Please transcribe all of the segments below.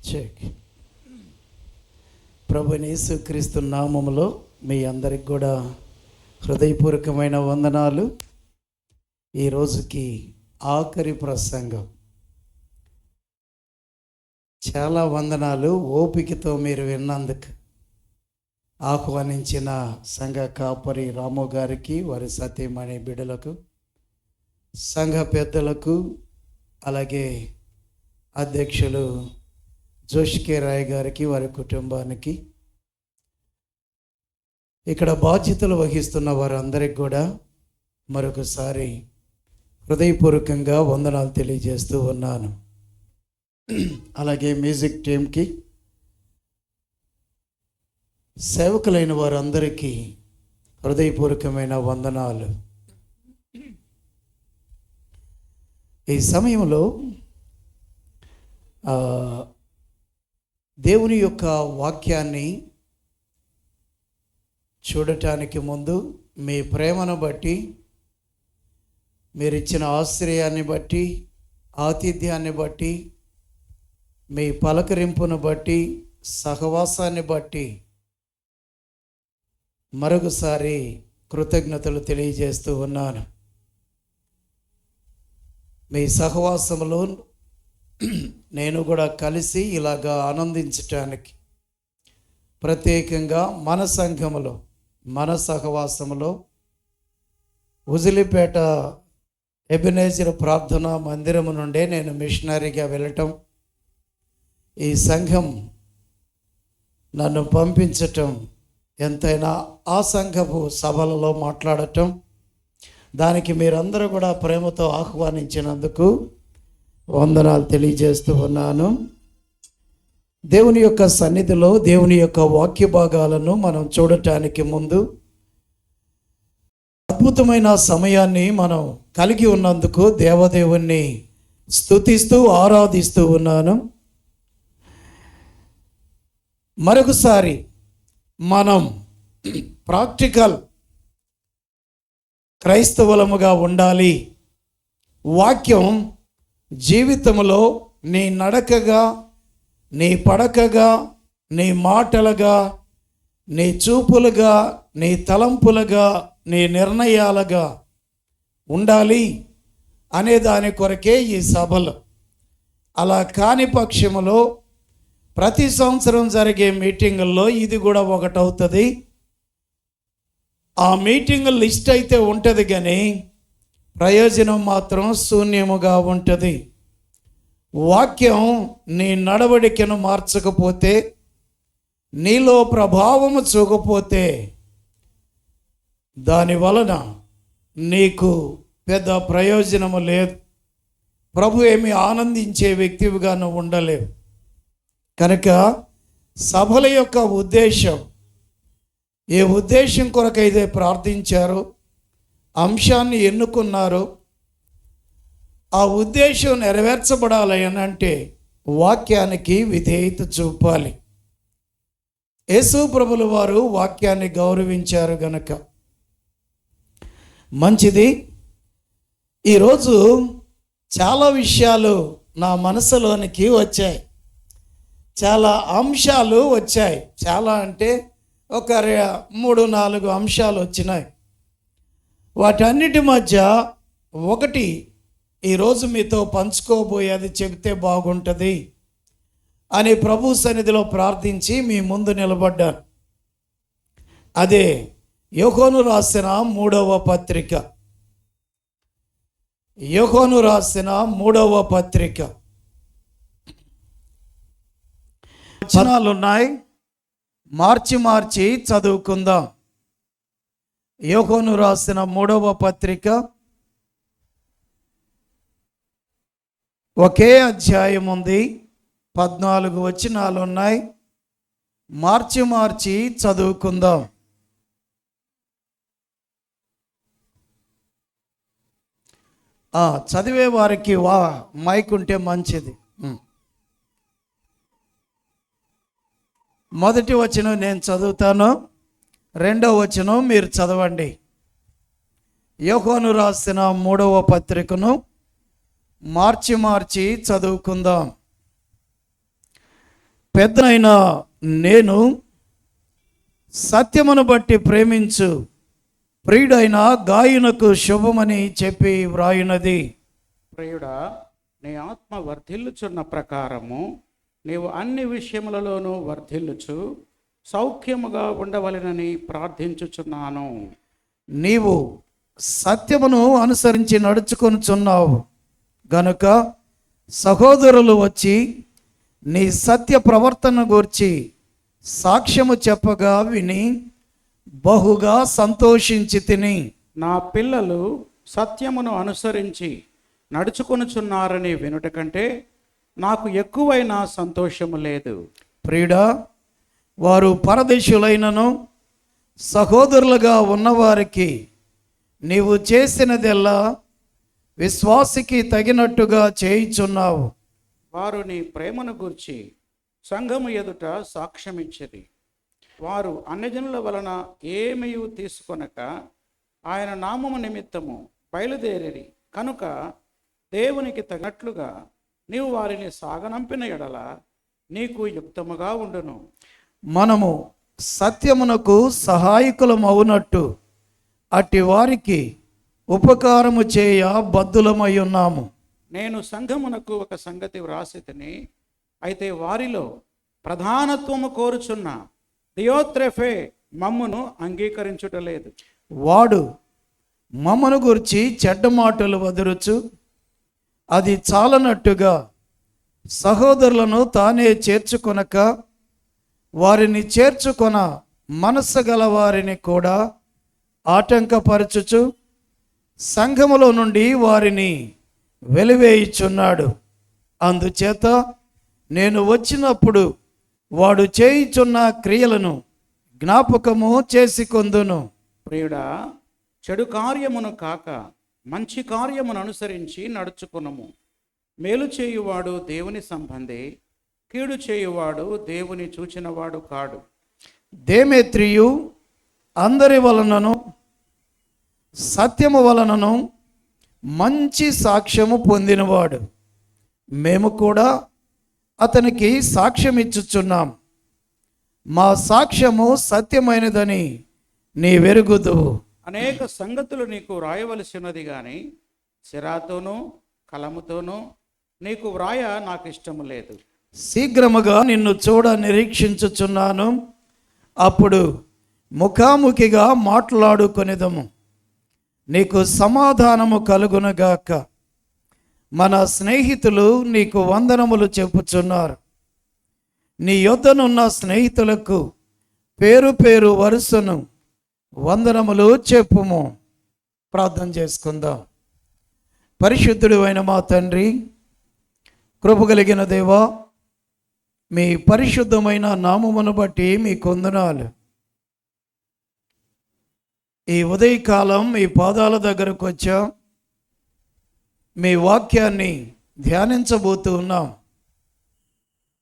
Check. ప్రభువైన యేసుక్రీస్తు నామములో మీ అందరికి కూడా హృదయపూర్వకమైన వందనాలు. ఈ రోజుకి ఆఖరి ప్రసంగం. చాలా వందనాలు ఓపికతో మీరు విన్నందుకు. ఆహ్వానించిన సంఘ కాపరి రాము గారికి, వారి సతీమణి బిడ్డలకు, సంఘ పెద్దలకు, అలాగే అధ్యక్షులు జోషికే రాయ్ గారికి, వారి కుటుంబానికి, ఇక్కడ బాధ్యతలు వహిస్తున్న వారందరికి కూడా మరొకసారి హృదయపూర్వకంగా వందనాలు తెలియజేస్తూ ఉన్నాను. అలాగే మ్యూజిక్ టీంకి, సేవకులైన వారందరికీ హృదయపూర్వకమైన వందనాలు. ఈ సమయంలో దేవుని యొక్క వాక్యాన్ని చూడటానికి ముందు మీ ప్రేమను బట్టి, మీరిచ్చిన ఆశ్రయాన్ని బట్టి, ఆతిథ్యాన్ని బట్టి, మీ పలకరింపును బట్టి, సహవాసాన్ని బట్టి మరొకసారి కృతజ్ఞతలు తెలియజేస్తూ ఉన్నాను. మీ సహవాసంలో నేను కూడా కలిసి ఇలాగా ఆనందించటానికి, ప్రత్యేకంగా మన సంఘములో, మన సహవాసములో ఉజిలిపేట ఎబెనేజర్ ప్రార్థనా మందిరము నుండే నేను మిషనరీగా వెళ్ళటం, ఈ సంఘం నన్ను పంపించటం, ఎంతైనా ఆ సంఘపు సభలలో మాట్లాడటం, దానికి మీరందరూ కూడా ప్రేమతో ఆహ్వానించినందుకు వందనాలు తెలియజేస్తూ ఉన్నాను. దేవుని యొక్క సన్నిధిలో దేవుని యొక్క వాక్య భాగాలను మనం చూడటానికి ముందు అద్భుతమైన సమయాన్ని మనం కలిగి ఉన్నందుకు దేవదేవుణ్ణి స్తుతిస్తూ ఆరాధిస్తూ ఉన్నాను. మరొకసారి మనం ప్రాక్టికల్ క్రైస్తవులముగా ఉండాలి. వాక్యం జీవితంలో నీ నడకగా, నీ పడకగా, నీ మాటలుగా, నీ చూపులుగా, నీ తలంపులుగా, నీ నిర్ణయాలుగా ఉండాలి అనే దాని కొరకే ఈ సభలు. అలా కాని పక్షములో ప్రతి సంవత్సరం జరిగే మీటింగుల్లో ఇది కూడా ఒకటవుతుంది. ఆ మీటింగ్ లిస్ట్ అయితే ఉంటుంది, కానీ ప్రయోజనం మాత్రం శూన్యముగా ఉంటుంది. వాక్యం నీ నడవడికను మార్చకపోతే, నీలో ప్రభావము చూపకపోతే, దాని వలన నీకు పెద్ద ప్రయోజనము లేదు. ప్రభు ఏమి ఆనందించే వ్యక్తివిగా నువ్వు ఉండలేవు. కనుక సభల యొక్క ఉద్దేశం, ఏ ఉద్దేశం కొరకైతే ప్రార్థించారో, అంశాన్ని ఎన్నుకున్నారో, ఆ ఉద్దేశం నెరవేర్చబడాలి అని అంటే వాక్యానికి విధేయత చూపాలి. యేసు ప్రభుల వారు వాక్యాన్ని గౌరవించారు గనక మంచిది. ఈరోజు చాలా విషయాలు నా మనసులోనికి వచ్చాయి, చాలా అంశాలు వచ్చాయి. చాలా అంటే ఒక 3-4 అంశాలు వచ్చినాయి. వాటన్నిటి మధ్య ఒకటి ఈరోజు మీతో పంచుకోబోయేది చెబితే బాగుంటుంది అని ప్రభు సన్నిధిలో ప్రార్థించి మీ ముందు నిలబడ్డాను. అదే యోహాను రాసిన 3వ పత్రిక. యోహాను రాసిన 3వ పత్రిక వచనాలు ఉన్నాయి, మార్చి చదువుకుందాం. యోహాను రాసిన 3వ పత్రిక ఒకే అధ్యాయం ఉంది, 14 వచనాలు ఉన్నాయి. మార్చి చదువుకుందాం. చదివే వారికి మైక్ ఉంటే మంచిది. మొదటి వచనం నేను చదువుతాను, రెండవ వచనం మీరు చదవండి. యోహాను రాసిన 3వ పత్రికను మార్చి చదువుకుందాం. పెద్దనైన నేను సత్యమును బట్టి ప్రేమించు ప్రియుడైన గాయునకు శుభమని చెప్పి వ్రాయునది. ప్రియుడా, నీ ఆత్మ వర్ధిల్లుచున్న ప్రకారము నీవు అన్ని విషయములలోనూ వర్ధిల్లుచు సౌఖ్యముగా ఉండవలెనని ప్రార్థించుచున్నాను. నీవు సత్యమును అనుసరించి నడుచుకొనుచున్నావు గనుక సహోదరులు వచ్చి నీ సత్య ప్రవర్తన గూర్చి సాక్ష్యము చెప్పగా విని బహుగా సంతోషించి తిని. నా పిల్లలు సత్యమును అనుసరించి నడుచుకొనుచున్నారని వినుట కంటే నాకు ఎక్కువైన సంతోషము లేదు. ప్రియుడా, వారు పరదేశులైనను సహోదరులుగా ఉన్నవారికి నీవు చేసినదెల్లా విశ్వాసికి తగినట్టుగా చేయుచున్నావు. వారు నీ ప్రేమను గూర్చి సంఘము ఎదుట సాక్ష్యమిచ్చిరి. వారు అన్యజనుల వలన ఏమీ తీసుకొనక ఆయన నామము నిమిత్తము బయలుదేరిరి కనుక దేవునికి తగినట్లుగా నీవు వారిని సాగనంపిన ఎడల నీకు యుక్తముగా ఉండును. మనము సత్యమునకు సహాయకులమవునట్టు అట్టి వారికి ఉపకారము చేయ బద్ధులమై ఉన్నాము. నేను సంఘమునకు ఒక సంగతి వ్రాసితిని, అయితే వారిలో ప్రధానత్వము కోరుచున్న దియోత్రెఫే మమ్మును అంగీకరించుటలేదు. వాడు మమ్మను గురించి చెడ్డ మాటలు వదురుచు అది చాలనట్టుగా సహోదరులను తానే చేర్చుకొనక వారిని చేర్చుకొన మనస్సు గల వారిని కూడా ఆటంకపరచుచు సంఘములో నుండి వారిని వెలివేయుచున్నాడు. అందుచేత నేను వచ్చినప్పుడు వాడు చేయుచున్న క్రియలను జ్ఞాపకము చేసుకొందును. ప్రియుడా, చెడు కార్యమును కాక మంచి కార్యమును అనుసరించి నడుచుకునము. మేలు చేయువాడు దేవుని సంబంధి, కీడు చేయువాడు దేవుని చూచినవాడు కాడు. దేమేత్రియు అందరి వలనను సత్యము వలనను మంచి సాక్ష్యము పొందినవాడు. మేము కూడా అతనికి సాక్ష్యం ఇచ్చుచున్నాం. మా సాక్ష్యము సత్యమైనదని నీ వెరుగుదువు. అనేక సంగతులు నీకు వ్రాయవలసినది కానీ సిరాతోనూ కలముతోనూ నీకు వ్రాయ నాకు ఇష్టము లేదు. శీఘ్రముగా నిన్ను చూడ నిరీక్షించుచున్నాను. అప్పుడు ముఖాముఖిగా మాట్లాడుకొనిదము. నీకు సమాధానము కలుగునగాక. మన స్నేహితులు నీకు వందనములు చెప్పుచున్నారు. నీ యొద్దనున్న స్నేహితులకు పేరు పేరు వరుసను వందనములు చెప్పుము. ప్రార్థన చేసుకుందాం. పరిశుద్ధుడు అయిన మా తండ్రి, కృపగలిగిన దేవా, మీ పరిశుద్ధమైన నామమును బట్టి మీ వందనాలు. ఈ ఉదయకాలం మీ పాదాల దగ్గరకు వచ్చాం. మీ వాక్యాన్ని ధ్యానించబోతూ ఉన్నాం.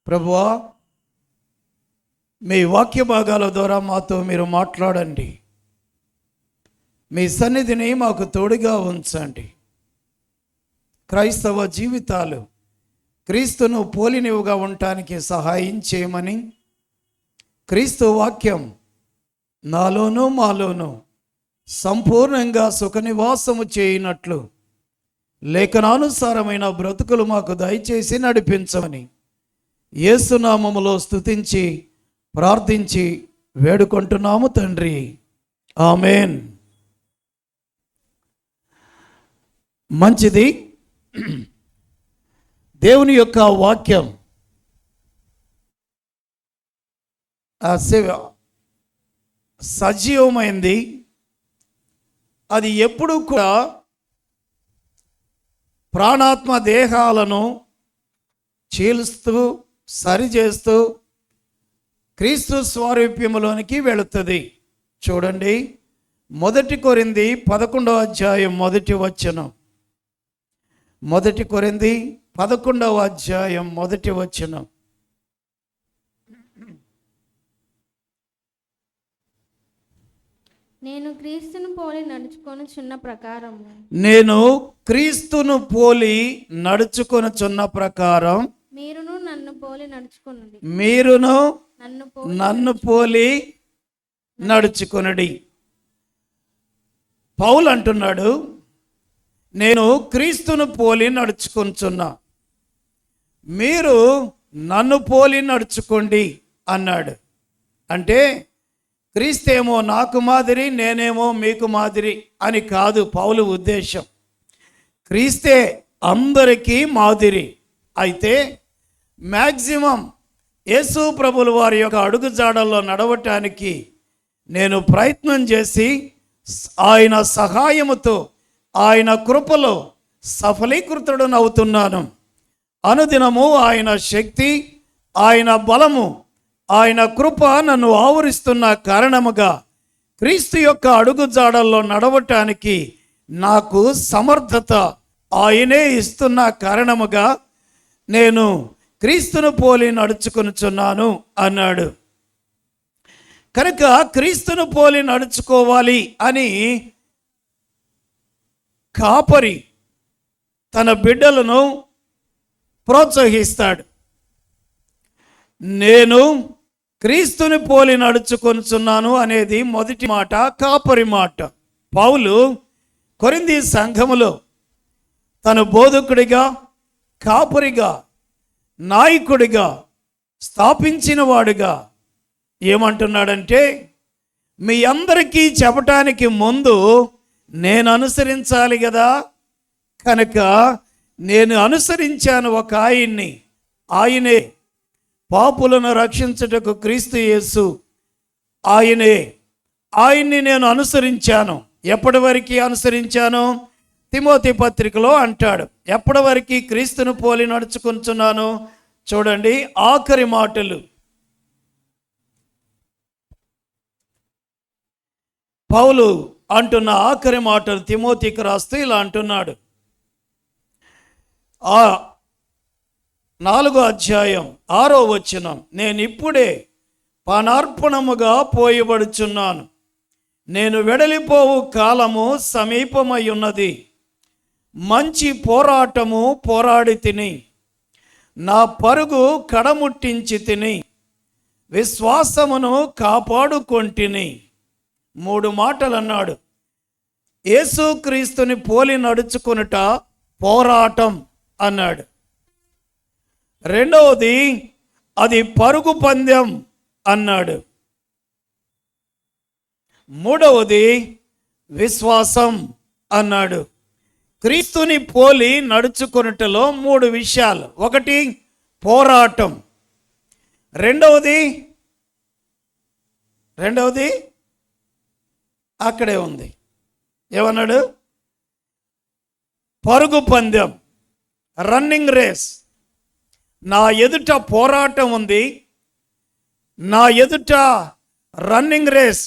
ప్రభువా, మీ వాక్య భాగాల ద్వారా మాతో మీరు మాట్లాడండి. మీ సన్నిధిని మాకు తోడుగా ఉంచండి. క్రైస్తవ జీవితాలు క్రీస్తును పోలినివిగా ఉండటానికి సహాయం చేయమని, క్రీస్తు వాక్యం నాలోనూ మాలోనూ సంపూర్ణంగా సుఖనివాసము చేయనట్లు లేఖనానుసారమైన బ్రతుకులు మాకు దయచేసి నడిపించమని యేసునామములో స్తుతించి ప్రార్థించి వేడుకుంటున్నాము తండ్రి. ఆమేన్. మంచిది. దేవుని యొక్క వాక్యం సజీవమైంది. అది ఎప్పుడు కూడా ప్రాణాత్మ దేహాలను చీల్స్తూ సరిచేస్తూ క్రీస్తు స్వారూప్యములోనికి వెళుతుంది. చూడండి, 1 కొరింథీ 11వ అధ్యాయం 1వ వచనం. 1 కొరింథీ 11వ అధ్యాయం 1వ వచనం. నేను క్రీస్తును పోలి నడుచుకొనుచున్న ప్రకారం మీరును నన్ను పోలి నడుచుకునండి. మీరును నన్ను నన్ను పోలి నడుచుకొనుడి. పౌలు అంటున్నాడు, నేను క్రీస్తును పోలి నడుచుకొనుచున్నా, మీరు నన్ను పోలి నడుచుకోండి అన్నాడు. అంటే క్రీస్తేమో నాకు మాదిరి, నేనేమో మీకు మాదిరి అని కాదు పౌలు ఉద్దేశం. క్రీస్తే అందరికీ మాదిరి. అయితే మ్యాక్సిమం యేసు ప్రభుల వారి యొక్క అడుగుజాడల్లో నడవటానికి నేను ప్రయత్నం చేసి ఆయన సహాయముతో, ఆయన కృపలో సఫలీకృతుడనవుతున్నాను. అనుదినము ఆయన శక్తి, ఆయన బలము, ఆయన కృప నన్ను ఆవరిస్తున్న కారణముగా క్రీస్తు యొక్క అడుగుజాడల్లో నడవటానికి నాకు సమర్థత ఆయనే ఇస్తున్న కారణముగా నేను క్రీస్తును పోలి నడుచుకొనుచున్నాను అన్నాడు. కనుక క్రీస్తును పోలి నడుచుకోవాలి అని కాపరి తన బిడ్డలను ప్రోత్సహిస్తాడు. నేను క్రీస్తుని పోలి నడుచుకొనుచున్నాను అనేది మొదటి మాట, కాపరి మాట. పౌలు కొరింథీ సంఘములో తను బోధకుడిగా, కాపరిగా, నాయకుడిగా, స్థాపించిన వాడుగా ఏమంటున్నాడంటే, మీ అందరికీ చెప్పటానికి ముందు నేను అనుసరించాలి కదా, కనుక నేను అనుసరించాను ఒక ఆయన్ని, ఆయనే పాపులను రక్షించుటకు క్రీస్తు యేసు, ఆయన్ని నేను అనుసరించాను. ఎప్పటి వరకు అనుసరించాను? తిమోతి పత్రికలో అంటాడు, ఎప్పటి వరకు క్రీస్తును పోలి నడుచుకుంటున్నాను. చూడండి ఆఖరి మాటలు. పౌలు అంటున్న ఆఖరి మాటలు తిమోతికి రాస్తూ ఇలా అంటున్నాడు. 4వ అధ్యాయం 6వ వచనం, నేను ఇప్పుడే పానార్పణముగా పోయబడుచున్నాను, నేను వెడలిపోవు కాలము సమీపమై ఉన్నది, మంచి పోరాటము పోరాడి తిని, నా పరుగు కడముట్టించి తిని, విశ్వాసమును కాపాడుకొంటిని. 3 మాటలు అన్నాడు. యేసుక్రీస్తుని పోలి నడుచుకొనుట పోరాటం అన్నాడు. రెండవది అది పరుగు పందెం అన్నాడు. మూడవది విశ్వాసం అన్నాడు. క్రీస్తుని పోలి నడుచుకొనుటలో 3 విషయాలు. ఒకటి పోరాటం, రెండవది అక్కడే ఉంది, ఏమన్నాడు? పరుగు పందెం, రన్నింగ్ రేస్. నా ఎదుట పోరాటం ఉంది, నా ఎదుట రన్నింగ్ రేస్,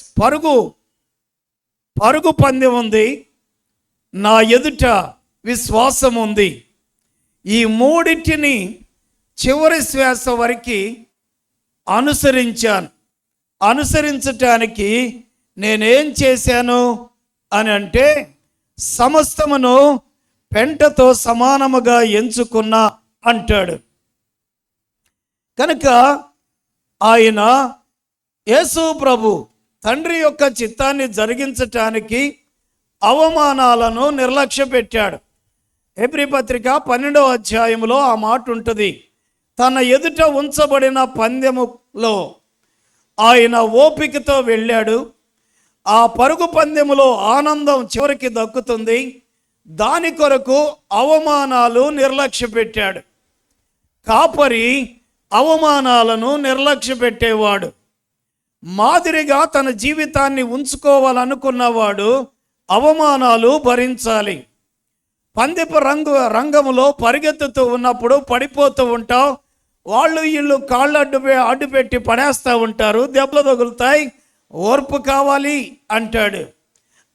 పరుగు పందెం ఉంది, నా ఎదుట విశ్వాసం ఉంది. ఈ మూడింటిని చివరి శ్వాస వరకు అనుసరించటానికి నేనేం చేశాను అని అంటే, సమస్తమును పెంటతో సమానముగా ఎంచుకున్నా అంటాడు. కనుక ఆయన యేసు ప్రభు తండ్రి యొక్క చిత్తాన్ని జరిగించటానికి అవమానాలను నిర్లక్ష్య పెట్టాడు. హెబ్రీ పత్రిక 12వ అధ్యాయంలో ఆ మాట ఉంటుంది. తన ఎదుట ఉంచబడిన పందెములో ఆయన ఓపికతో వెళ్ళాడు. ఆ పరుగు పందెములో ఆనందం చివరికి దక్కుతుంది. దాని కొరకు అవమానాలు నిర్లక్ష్య పెట్టాడు. కాపరి అవమానాలను నిర్లక్ష్య పెట్టేవాడు. మాదిరిగా తన జీవితాన్ని ఉంచుకోవాలనుకున్నవాడు అవమానాలు భరించాలి. పందెపు రంగంలో పరిగెత్తుతూ ఉన్నప్పుడు పడిపోతూ ఉంటావు, వీళ్ళు కాళ్ళు అడ్డుపెట్టి పడేస్తూ ఉంటారు, దెబ్బలు తగులుతాయి, ఓర్పు కావాలి అంటాడు.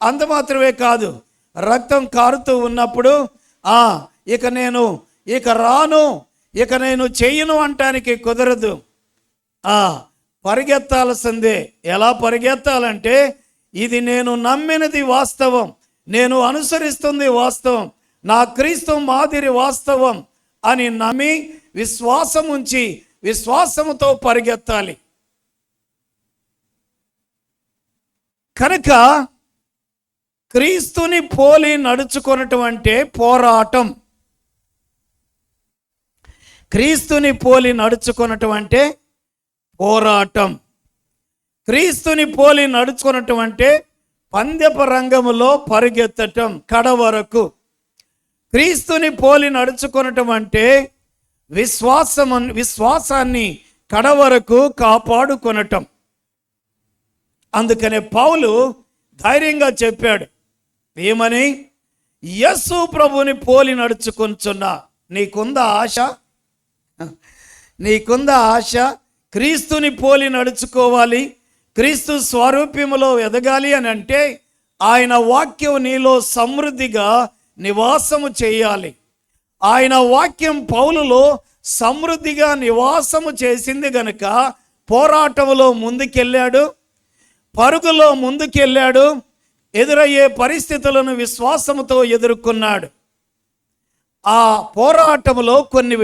అంత మాత్రమే కాదు, రక్తం కారుతూ ఉన్నప్పుడు ఇక రాను, ఇక నేను చెయ్యను అంటానికి కుదరదు. పరిగెత్తాల్సిందే. ఎలా పరిగెత్తాలంటే, ఇది నేను నమ్మినది వాస్తవం, నేను అనుసరిస్తుంది వాస్తవం, నా క్రీస్తు మాదిరి వాస్తవం అని నమ్మి విశ్వాసం ఉంచి విశ్వాసముతో పరిగెత్తాలి. కనుక క్రీస్తుని పోలి నడుచుకొనటం అంటే పోరాటం. క్రీస్తుని పోలి నడుచుకొనటం అంటే పోరాటం. క్రీస్తుని పోలి నడుచుకొనటం అంటే పందెపు రంగములో పరిగెత్తటం కడ వరకు. క్రీస్తుని పోలి నడుచుకొనటం అంటే విశ్వాసాన్ని కడ వరకు కాపాడుకొనటం. అందుకనే పౌలు ధైర్యంగా చెప్పాడు, ఏమని? యేసు ప్రభుని పోలి నడుచుకొనుచున్నా. నీకుందా ఆశ? నీకుందా ఆశ? క్రీస్తుని పోలి నడుచుకోవాలి, క్రీస్తు స్వరూప్యములో ఎదగాలి అని అంటే ఆయన వాక్యం నీలో సమృద్ధిగా నివాసము చేయాలి. ఆయన వాక్యం పౌలులో సమృద్ధిగా నివాసము చేసింది గనుక పోరాటంలో ముందుకెళ్ళాడు, పరుగులో ముందుకెళ్ళాడు, ఎదురయ్యే పరిస్థితులను విశ్వాసముతో ఎదుర్కొన్నాడు. ఆ పోరాటంలో కొన్ని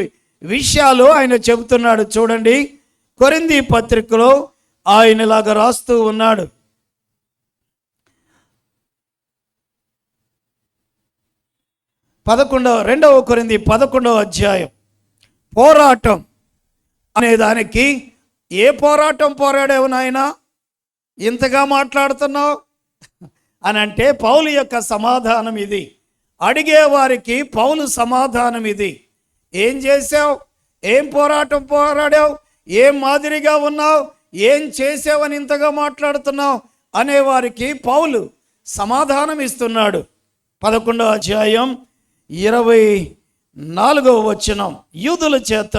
విషయాలు ఆయన చెబుతున్నాడు. చూడండి, కొరింథీ పత్రికలో ఆయన ఇలాగ రాస్తూ ఉన్నాడు. 2 కొరింథీ 11వ అధ్యాయం. పోరాటం అనే దానికి, ఏ పోరాటం పోరాడావు నాయనా, ఇంతగా మాట్లాడుతున్నావు అని అంటే పౌలు యొక్క సమాధానం ఇది. అడిగేవారికి పౌలు సమాధానం ఇది. ఏం చేసావు? ఏం పోరాటం పోరాడావు? ఏం మాదిరిగా ఉన్నావు? ఏం చేసావని ఇంతగా మాట్లాడుతున్నావు అనేవారికి పౌలు సమాధానం ఇస్తున్నాడు. 11వ అధ్యాయం 24వ వచనం. యూదుల చేత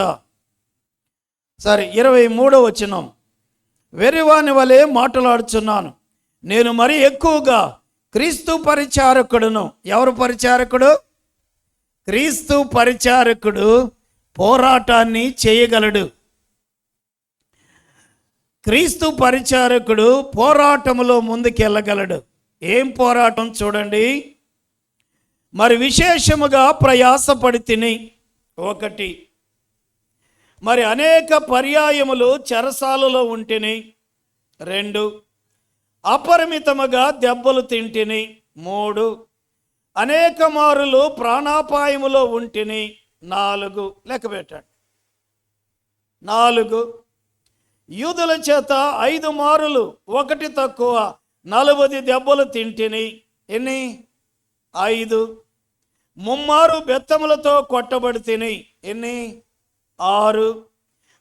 23వ వచనం. వెర్రివాని వలె మాట్లాడుచున్నాను, నేను మరి ఎక్కువగా క్రీస్తు పరిచారకుడును. ఎవరు పరిచారకుడు? క్రీస్తు పరిచారకుడు పోరాటాన్ని చేయగలడు. క్రీస్తు పరిచారకుడు పోరాటములో ముందుకెళ్ళగలడు. ఏం పోరాటం చూడండి. మరి విశేషముగా ప్రయాసపడి తిని, 1. మరి అనేక పర్యాయములు చెరసాలలో ఉంటిని, 2. అపరిమితముగా దెబ్బలు తింటిని, 3. అనేక మారులు ప్రాణాపాయములో ఉంటిని, 4. లెక్క పెట్టండి, 4. యూదుల చేత 5 మారులు 1 తక్కువ 40 దెబ్బలు తింటిని. ఎన్ని? 5. 3 మారు బెత్తములతో కొట్టబడి తిని. ఎన్ని? 6.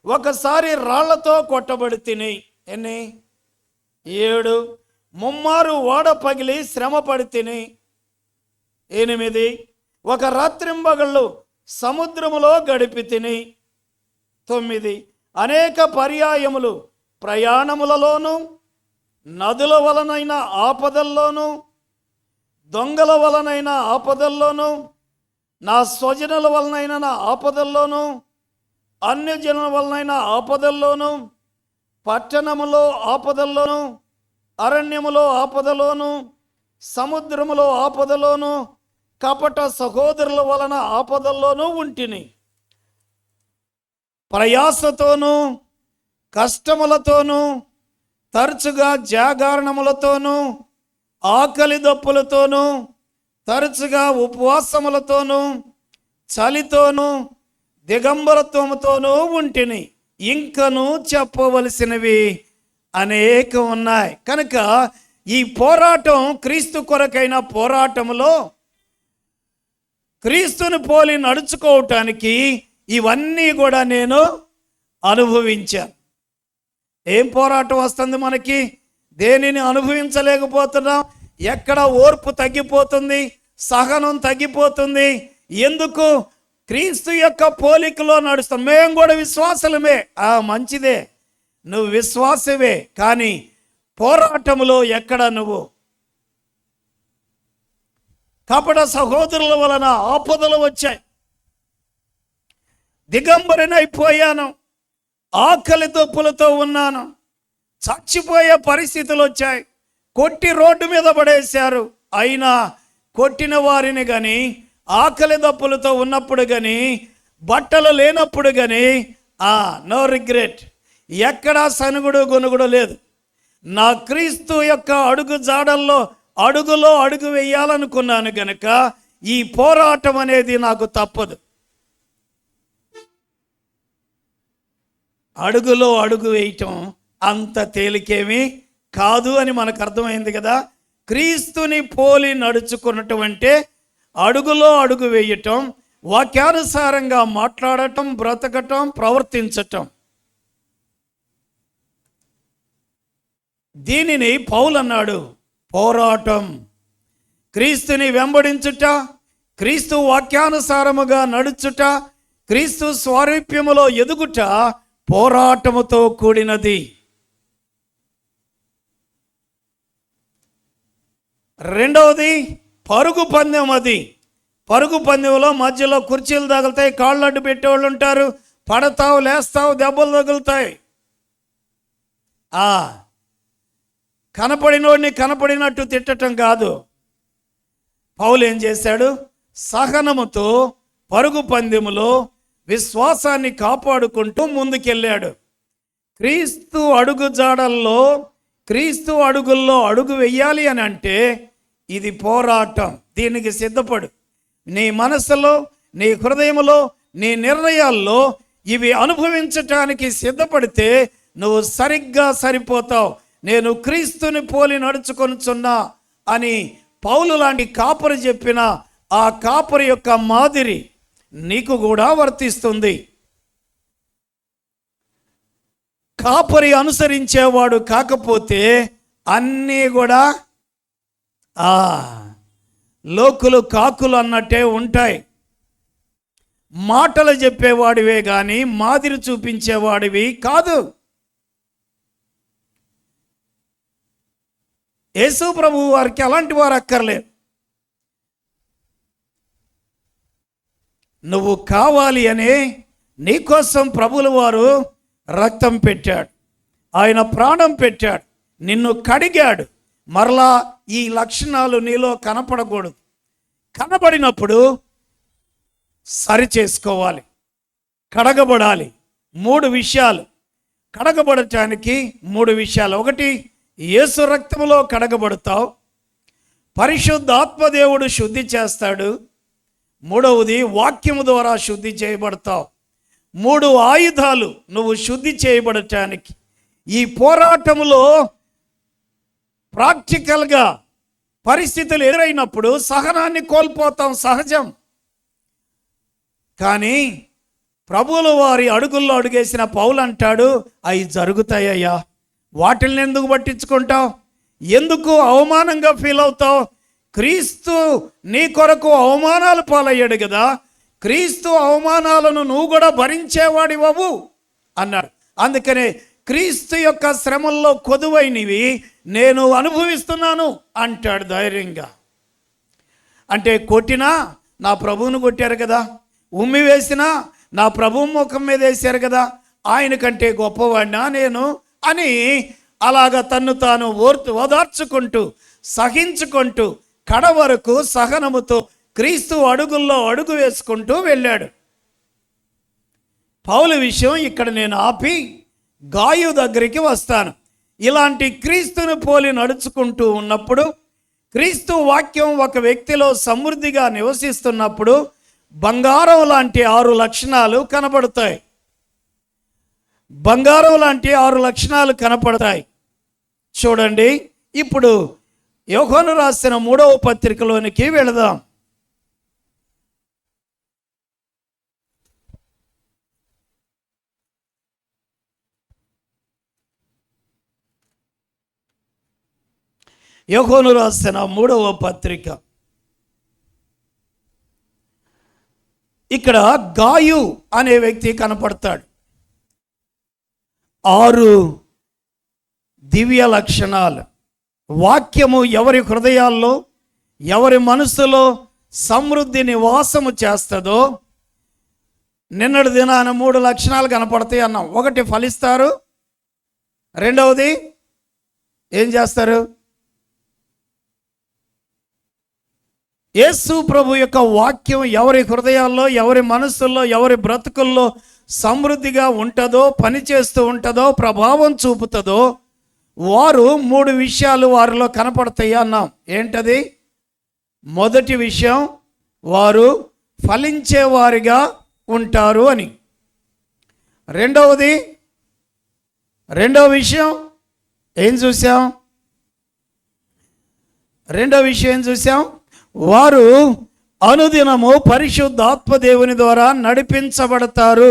ఒకసారి రాళ్లతో కొట్టబడి తిని. ఎన్ని? 7. 3 మారు ఓడ పగిలి శ్రమ పడి తిని. 8. ఒక రాత్రింబగళ్ళు సముద్రములో గడిపి తిని. 9. అనేక పర్యాయములు ప్రయాణములలోనూ, నదుల వలనైన ఆపదల్లోనూ, దొంగల వలనైన ఆపదల్లోనూ, నా స్వజనుల వలనైన నా ఆపదల్లోనూ, అన్యజనుల వలనైన ఆపదల్లోనూ, పట్టణములో ఆపదల్లోనూ, అరణ్యములో ఆపదలోనూ, సముద్రములో ఆపదలోనూ, కపట సహోదరుల వలన ఆపదల్లోనూ ఉంటిని. ప్రయాసతోనూ, కష్టములతోనూ, తరచుగా జాగరణములతోనూ, ఆకలి దప్పులతోనూ, తరచుగా ఉపవాసములతోనూ, చలితోనూ, దిగంబరత్వముతోనూ ఉంటిని. ఇంకను చెప్పవలసినవి అనేక ఉన్నాయి. కనుక ఈ పోరాటం క్రీస్తు కొరకైన పోరాటములో క్రీస్తుని పోలి నడుచుకోవటానికి ఇవన్నీ కూడా నేను అనుభవించాను. ఏం పోరాటం వస్తుంది మనకి? దేనిని అనుభవించలేకపోతున్నాం? ఎక్కడ ఓర్పు తగ్గిపోతుంది, సహనం తగ్గిపోతుంది. ఎందుకు? క్రీస్తు యొక్క పోలికలో నడుస్తాం. మేము కూడా విశ్వాసులమే, మంచిదే, నువ్వు విశ్వాసవే, కానీ పోరాటములో ఎక్కడ నువ్వు? కపట సహోదరుల వలన ఆపదలు వచ్చాయి, దిగంబరినైపోయాను, ఆకలి దప్పులతో ఉన్నాను, చచ్చిపోయే పరిస్థితులు వచ్చాయి, కొట్టి రోడ్డు మీద పడేశారు. అయినా కొట్టిన వారిని కానీ, ఆకలి దప్పులతో ఉన్నప్పుడు కానీ బట్టలు లేనప్పుడు కానీ నో రిగ్రెట్, ఎక్కడా సనుగుడు గొనుగుడు లేదు. నా క్రీస్తు యొక్క అడుగు జాడల్లో అడుగులో అడుగు వేయాలనుకున్నాను గనుక ఈ పోరాటం అనేది నాకు తప్పదు. అడుగులో అడుగు వేయటం అంత తేలికేమీ కాదు అని మనకు అర్థమైంది కదా. క్రీస్తుని పోలి నడుచుకున్నటం అంటే అడుగులో అడుగు వేయటం, వాక్యానుసారంగా మాట్లాడటం, బ్రతకటం, ప్రవర్తించటం. దీనిని పౌలు అన్నాడు పోరాటం. క్రీస్తుని వెంబడించుట, క్రీస్తు వాక్యానుసారముగా నడుచుట, క్రీస్తు స్వారూప్యములో ఎదుగుట పోరాటముతో కూడినది. రెండవది పరుగు పందెం. అది పరుగు పందెంలో మధ్యలో కుర్చీలు తగులుతాయి, కాళ్ళు అడ్డు పెట్టేవాళ్ళు ఉంటారు, పడతావు, లేస్తావు, దెబ్బలు తగులుతాయి. కనపడినోడిని కనపడినట్టు తిట్టడం కాదు. పౌలు ఏం చేశాడు? సహనముతో పరుగు పందెములో విశ్వాసాన్ని కాపాడుకుంటూ ముందుకెళ్ళాడు. క్రీస్తు అడుగు జాడల్లో, క్రీస్తు అడుగుల్లో అడుగు వెయ్యాలి అని అంటే ఇది పోరాటం. దీనికి సిద్ధపడు. నీ మనసులో, నీ హృదయంలో, నీ నిర్ణయాల్లో ఇవి అనుభవించటానికి సిద్ధపడితే నువ్వు సరిగ్గా సరిపోతావు. నేను క్రీస్తుని పోలి నడుచుకొనుచున్నా అని పౌలు లాంటి కాపరి చెప్పిన ఆ కాపరి యొక్క మాదిరి నీకు కూడా వర్తిస్తుంది. కాపరి అనుసరించేవాడు కాకపోతే అన్నీ కూడా లోకులు కాకులు అన్నట్టే ఉంటాయి. మాటలు చెప్పేవాడివే కానీ మాదిరి చూపించేవాడివి కాదు. యేసు ప్రభువు వారికి అలాంటి వారు అక్కర్లేదు. నువ్వు కావాలి అనే నీకోసం ప్రభువుల వారు రక్తం పెట్టాడు, ఆయన ప్రాణం పెట్టాడు, నిన్ను కడిగాడు. మరలా ఈ లక్షణాలు నీలో కనపడకూడదు. కనబడినప్పుడు సరి చేసుకోవాలి, కడగబడాలి. 3 విషయాలు కడగబడటానికి 3 విషయాలు. ఒకటి, యేసు రక్తములో కడగబడతావు, పరిశుద్ధాత్మదేవుడు శుద్ధి చేస్తాడు. మూడవది, వాక్యము ద్వారా శుద్ధి చేయబడతావు. 3 ఆయుధాలు నువ్వు శుద్ధి చేయబడటానికి. ఈ పోరాటంలో ప్రాక్టికల్గా పరిస్థితులు ఎదురైనప్పుడు సహనాన్ని కోల్పోతాం, సహజం. కానీ ప్రభువుల వారి అడుగుల్లో అడుగేసిన పౌలు అంటాడు, అవి జరుగుతాయ్యా, వాటిని ఎందుకు పట్టించుకుంటావు? ఎందుకు అవమానంగా ఫీల్ అవుతావు? క్రీస్తు నీ కొరకు అవమానాలు పాలయ్యాడు కదా, క్రీస్తు అవమానాలను నువ్వు కూడా భరించేవాడివవు అన్నాడు. అందుకనే క్రీస్తు యొక్క శ్రమల్లో కొదువైనవి నేను అనుభవిస్తున్నాను అంటాడు ధైర్యంగా. అంటే కొట్టినా నా ప్రభువును కొట్టారు కదా, ఉమ్మి వేసినా నా ప్రభువు ముఖం మీద వేశారు కదా, ఆయన కంటే గొప్పవాడినా నేను అని అలాగా తన్ను తాను ఓదార్చుకుంటూ సహించుకుంటూ కడ వరకు సహనముతో క్రీస్తు అడుగుల్లో అడుగు వేసుకుంటూ వెళ్ళాడు. పౌలు విషయం ఇక్కడ నేను ఆపి గాయు దగ్గరికి వస్తాను. ఇలాంటి క్రీస్తుని పోలి నడుచుకుంటూ ఉన్నప్పుడు, క్రీస్తు వాక్యం ఒక వ్యక్తిలో సమృద్ధిగా నివసిస్తున్నప్పుడు బంగారం లాంటి 6 లక్షణాలు కనపడతాయి. బంగారం లాంటి 6 లక్షణాలు కనపడతాయి. చూడండి, ఇప్పుడు యోహాను రాసిన 3వ పత్రికలోనికి వెళదాం. యోహాను రాసిన 3వ పత్రిక. ఇక్కడ గాయు అనే వ్యక్తి కనపడతాడు. 6 దివ్య లక్షణాలు. వాక్యము ఎవరి హృదయాల్లో, ఎవరి మనసులో సమృద్ధి నివాసము చేస్తుందో, నిన్నటి దినాన 3 లక్షణాలు కనపడతాయి అన్నాం. ఒకటి, ఫలిస్తారు. రెండవది ఏం చేస్తారు? యేసు ప్రభు యొక్క వాక్యం ఎవరి హృదయాల్లో, ఎవరి మనసుల్లో, ఎవరి బ్రతుకుల్లో సమృద్ధిగా ఉంటుందో, పనిచేస్తూ ఉంటుందో, ప్రభావం చూపుతుందో, వారు 3 విషయాలు వారిలో కనపడతాయి అన్నాం. ఏంటది? మొదటి విషయం, వారు ఫలించేవారిగా ఉంటారు అని. రెండవ విషయం ఏం చూసాం? వారు అనుదినము పరిశుద్ధాత్మ దేవుని ద్వారా నడిపించబడతారు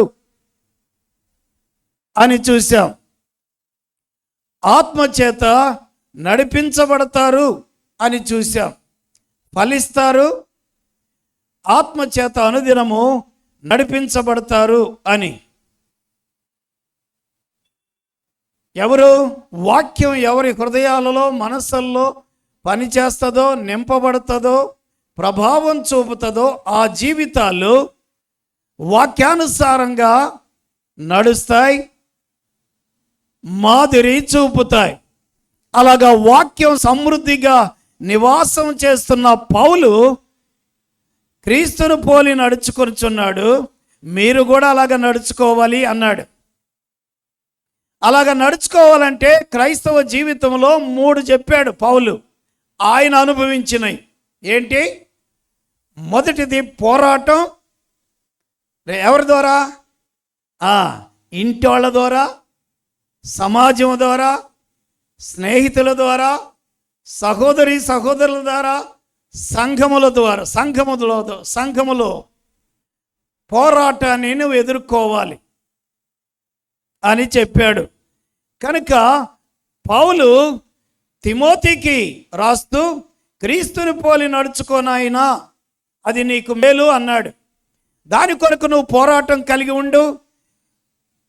అని చూసాం. ఆత్మచేత నడిపించబడతారు అని చూసాం. ఫలిస్తారు, ఆత్మచేత అనుదినము నడిపించబడతారు అని. ఎవరు? వాక్యం ఎవరి హృదయాలలో, మనస్సుల్లో పనిచేస్తుందో, నింపబడుతుందో, ప్రభావం చూపుతుందో ఆ జీవితాలు వాక్యానుసారంగా నడుస్తాయి, మాదిరి చూపుతాయి. అలాగా వాక్యం సమృద్ధిగా నివాసం చేస్తున్న పౌలు క్రీస్తును పోలి నడుచుకొనుచున్నాడు, మీరు కూడా అలాగ నడుచుకోవాలి అన్నాడు. అలాగ నడుచుకోవాలంటే క్రైస్తవ జీవితంలో 3 చెప్పాడు పౌలు, ఆయన అనుభవించినవి. ఏంటి? మొదటిది పోరాటం. ఎవరి ద్వారా? ఇంటి వాళ్ళ ద్వారా, సమాజం ద్వారా, స్నేహితుల ద్వారా, సహోదరుల ద్వారా, సంఘములో పోరాటాన్ని నువ్వు ఎదుర్కోవాలి అని చెప్పాడు. కనుక పౌలు తిమోతికి రాస్తూ, క్రీస్తుని పోలి నడుచుకోనాయినా, అది నీకు మేలు అన్నాడు. దాని కొరకు నువ్వు పోరాటం కలిగి ఉండు,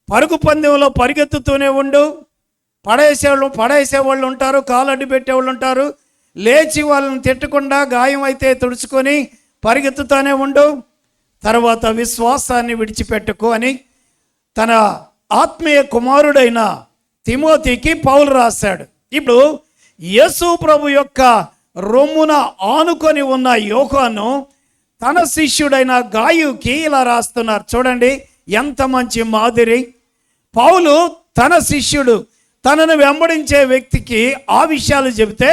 పరుగు పందెంలో పరిగెత్తుతూనే ఉండు. పడేసేవాళ్ళు ఉంటారు, కాలడ్డు పెట్టేవాళ్ళు ఉంటారు. లేచి వాళ్ళని తిట్టకుండా గాయం అయితే తుడుచుకొని పరిగెత్తుతూనే ఉండు. తర్వాత విశ్వాసాన్ని విడిచిపెట్టుకో అని తన ఆత్మీయ కుమారుడైన తిమోతికి పౌలు రాశాడు. ఇప్పుడు యేసు ప్రభు యొక్క రొమ్మున ఆనుకొని ఉన్న యోహాను తన శిష్యుడైన గాయుకి ఇలా రాస్తున్నారు. చూడండి ఎంత మంచి మాదిరి. పౌలు తన శిష్యుడు, తనను వెంబడించే వ్యక్తికి ఆ విషయాలు చెబితే,